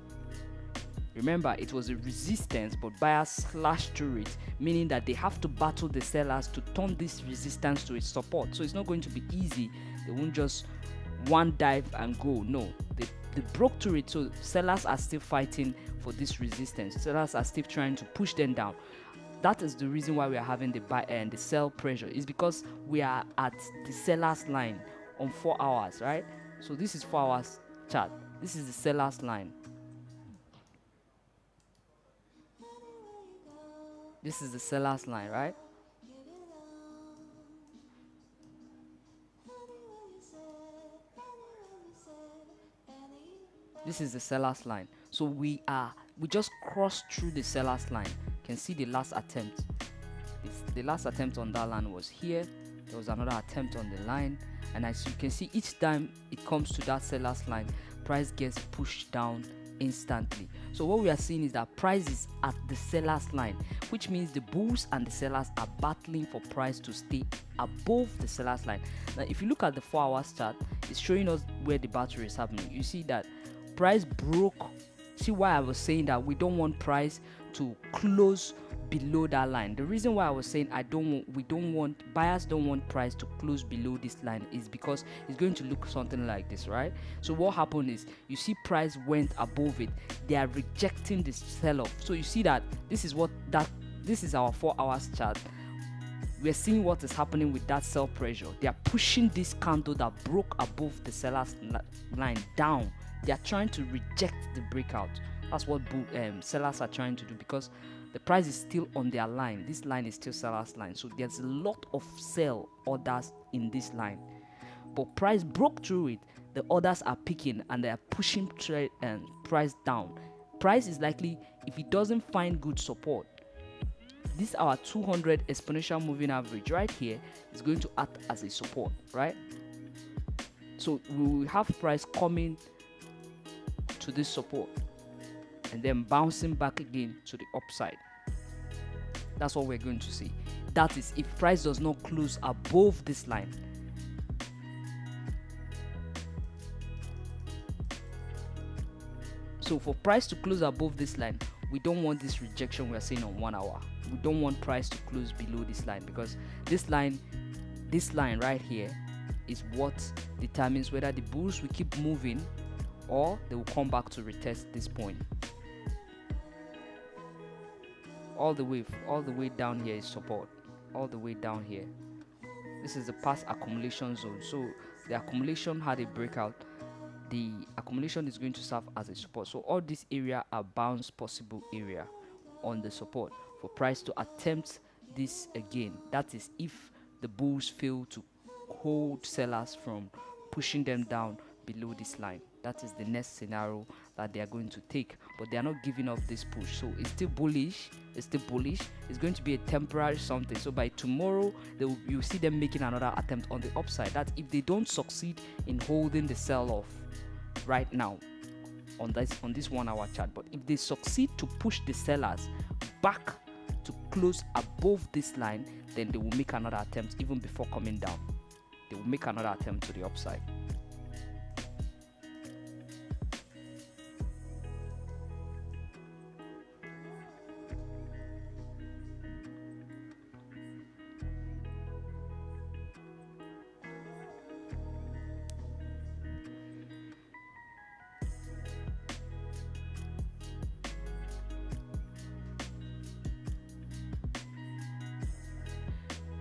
Remember, it was a resistance, but buyers slashed through it, meaning that they have to battle the sellers to turn this resistance to a support. So it's not going to be easy. They won't just one dive and go. No, they broke through it. So sellers are still fighting for this resistance. Sellers are still trying to push them down. That is the reason why we are having the buy and the sell pressure, is because we are at the seller's line on 4 hours, right? So this is 4 hours chart. This is the seller's line. This is the seller's line, right? This is the seller's line. So we just crossed through the seller's line. You can see the last attempt. The last attempt on that line was here. There was another attempt on the line, and as you can see, each time it comes to that seller's line, price gets pushed down instantly. So what we are seeing is that price is at the seller's line, which means the bulls and the sellers are battling for price to stay above the seller's line. Now if you look at the 4 hours chart, it's showing us where the battle is happening. You see that price broke. See why I was saying that we don't want price to close below that line. The reason why I was saying buyers don't want price to close below this line is because it's going to look something like this, right? So what happened is, you see price went above it. They are rejecting this sell-off. So you see that this is our 4 hours chart. We're seeing what is happening with that sell pressure. They are pushing this candle that broke above the seller's line down. They are trying to reject the breakout. That's what sellers are trying to do, because the price is still on their line. This line is still seller's line. So there's a lot of sell orders in this line. But price broke through it. The orders are picking and they are pushing price down. Price is likely, if it doesn't find good support, this our 200 exponential moving average right here is going to act as a support, right? So we will have price coming to this support and then bouncing back again to the upside. That's what we're going to see. That is if price does not close above this line. So for price to close above this line, we don't want this rejection we are seeing on 1 hour. We don't want price to close below this line, because this line right here is what determines whether the bulls will keep moving or they will come back to retest this point. All the way down here is support. All the way down here, this is the past accumulation zone. So the accumulation had a breakout, the accumulation is going to serve as a support. So all these area are bounce possible area on the support for price to attempt this again. That is if the bulls fail to hold sellers from pushing them down below this line. That is the next scenario that they are going to take, but they are not giving up this push. So it's still bullish. It's going to be a temporary something. So by tomorrow you'll see them making another attempt on the upside. That if they don't succeed in holding the sell off right now on this 1 hour chart, but if they succeed to push the sellers back to close above this line, then they will make another attempt even before coming down. They will make another attempt to the upside.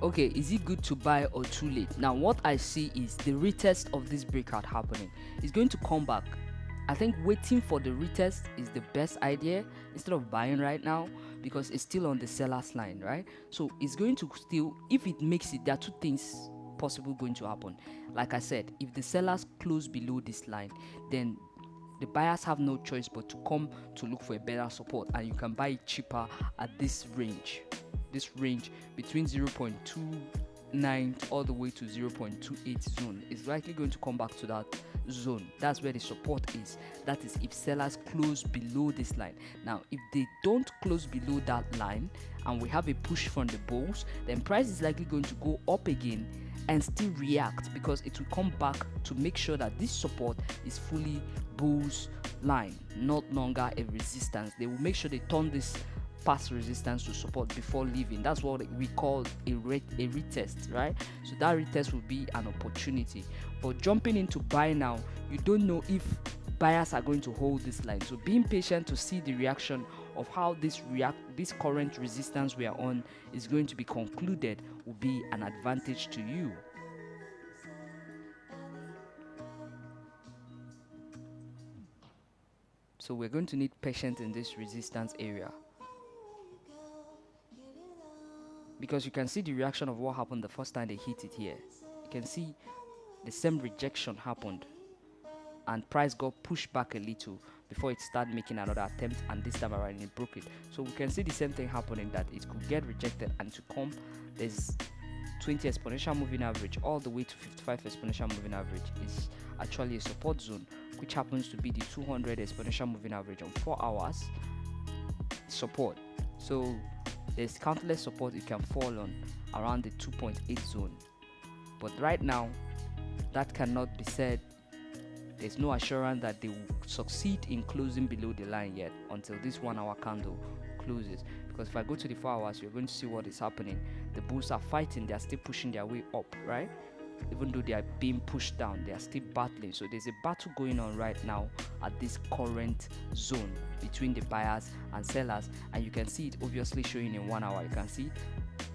Okay, is it good to buy or too late? Now what I see is the retest of this breakout happening. It's going to come back. I think waiting for the retest is the best idea instead of buying right now, because it's still on the seller's line, right? So it's going to still, if it makes it, there are two things possible going to happen. Like I said, if the sellers close below this line, then the buyers have no choice but to come to look for a better support, and you can buy it cheaper at this range. This range between 0.29 all the way to 0.28 zone is likely going to come back to that zone. That's where the support is. That is if sellers close below this line. Now if they don't close below that line and we have a push from the bulls, then price is likely going to go up again and still react, because it will come back to make sure that this support is fully bulls line, not longer a resistance. They will make sure they turn this past resistance to support before leaving. That's what we call a retest, right? So that retest will be an opportunity. But jumping into buy now, you don't know if buyers are going to hold this line. So being patient to see the reaction of how this current resistance we are on is going to be concluded will be an advantage to you. So we're going to need patience in this resistance area, because you can see the reaction of what happened the first time they hit it here. You can see the same rejection happened and price got pushed back a little before it started making another attempt, and this time around it broke it. So we can see the same thing happening, that it could get rejected and to come. There's 20 exponential moving average all the way to 55 exponential moving average is actually a support zone, which happens to be the 200 exponential moving average on 4 hours support. So there's countless support it can fall on around the 2.8 zone, but right now that cannot be said. There's no assurance that they will succeed in closing below the line yet until this 1 hour candle closes, because if I go to the 4 hours, you're going to see what is happening. The bulls are fighting, they are still pushing their way up, right? Even though they are being pushed down, they are still battling. So there's a battle going on right now at this current zone between the buyers and sellers, and you can see it obviously showing in 1 hour. You can see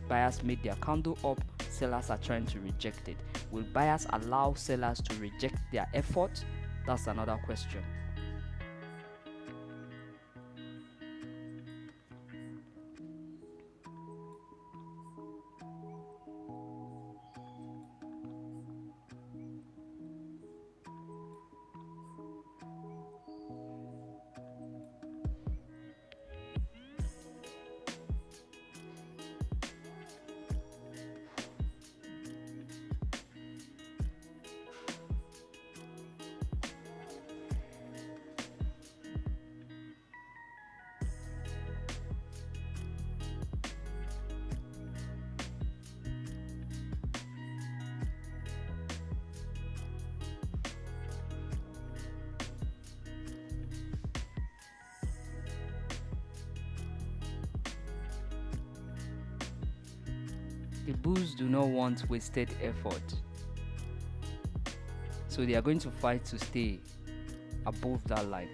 buyers made their candle up, sellers are trying to reject it. Will buyers allow sellers to reject their effort? That's another question. The bulls do not want wasted effort, so they are going to fight to stay above that line.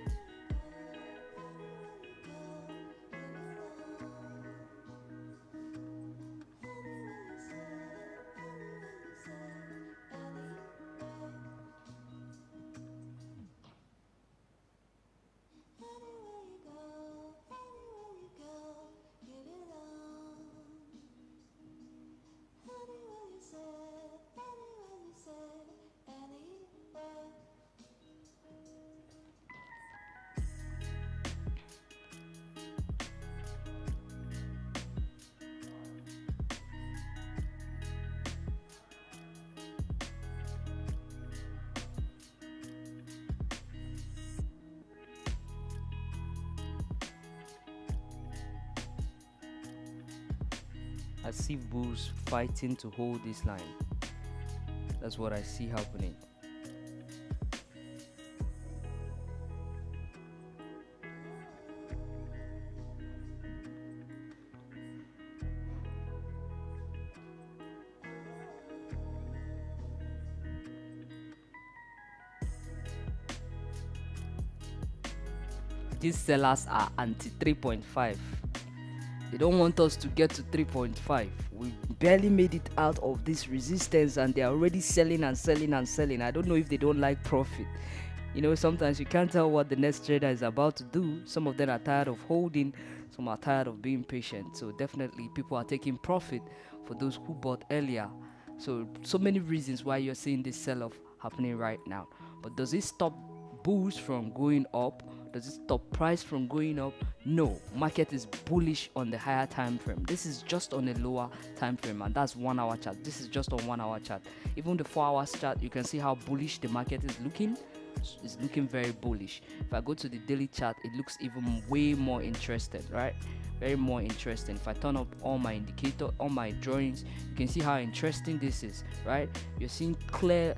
I see bulls fighting to hold this line. That's what I see happening. These sellers are anti 3.5. They don't want us to get to 3.5. We barely made it out of this resistance and they're already selling and selling and selling. I don't know if they don't like profit. You know, sometimes you can't tell what the next trader is about to do. Some of them are tired of holding, some are tired of being patient. So definitely people are taking profit for those who bought earlier. So many reasons why you're seeing this sell-off happening right now. But does it stop bulls from going up? Does it stop price from going up? No, market is bullish on the higher time frame. This is just on a lower time frame, and that's 1 hour chart. This is just on 1 hour chart. Even the 4 hours chart, you can see how bullish the market is looking. It's looking very bullish. If I go to the daily chart, it looks even way more interesting, right? Very more interesting. If I turn up all my indicator, all my drawings, you can see how interesting this is, right? You're seeing clear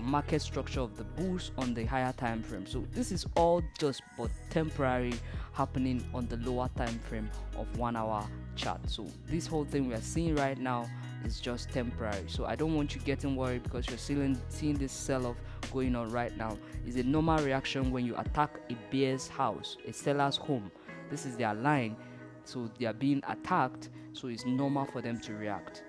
market structure of the bulls on the higher time frame. So this is all just but temporary happening on the lower time frame of 1 hour chart. So this whole thing we are seeing right now is just temporary. So I don't want you getting worried because you're seeing this sell-off going on right now. It's a normal reaction when you attack a bear's house, a seller's home. This is their line, so they are being attacked, so it's normal for them to react.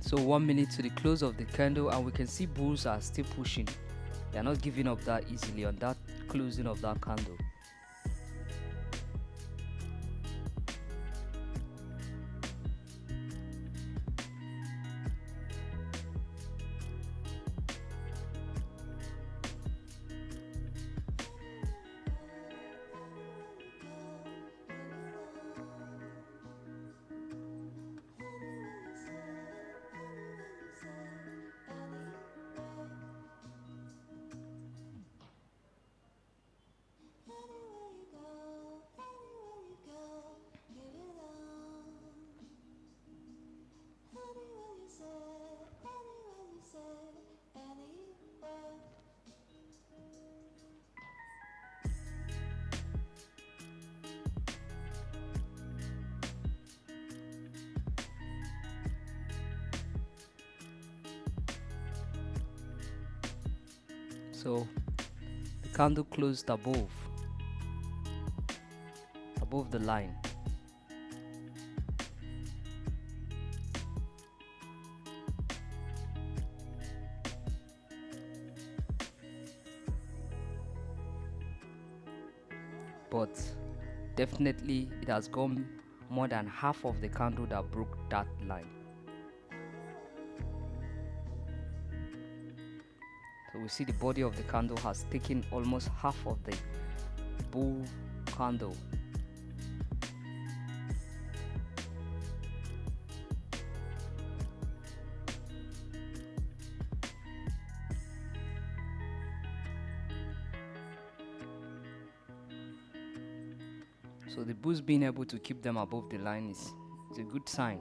So 1 minute to the close of the candle, and we can see bulls are still pushing. They are not giving up that easily on that closing of that candle. So the candle closed above the line. But definitely it has gone more than half of the candle that broke that line. So we see the body of the candle has taken almost half of the bull candle. So the bulls being able to keep them above the line is a good sign.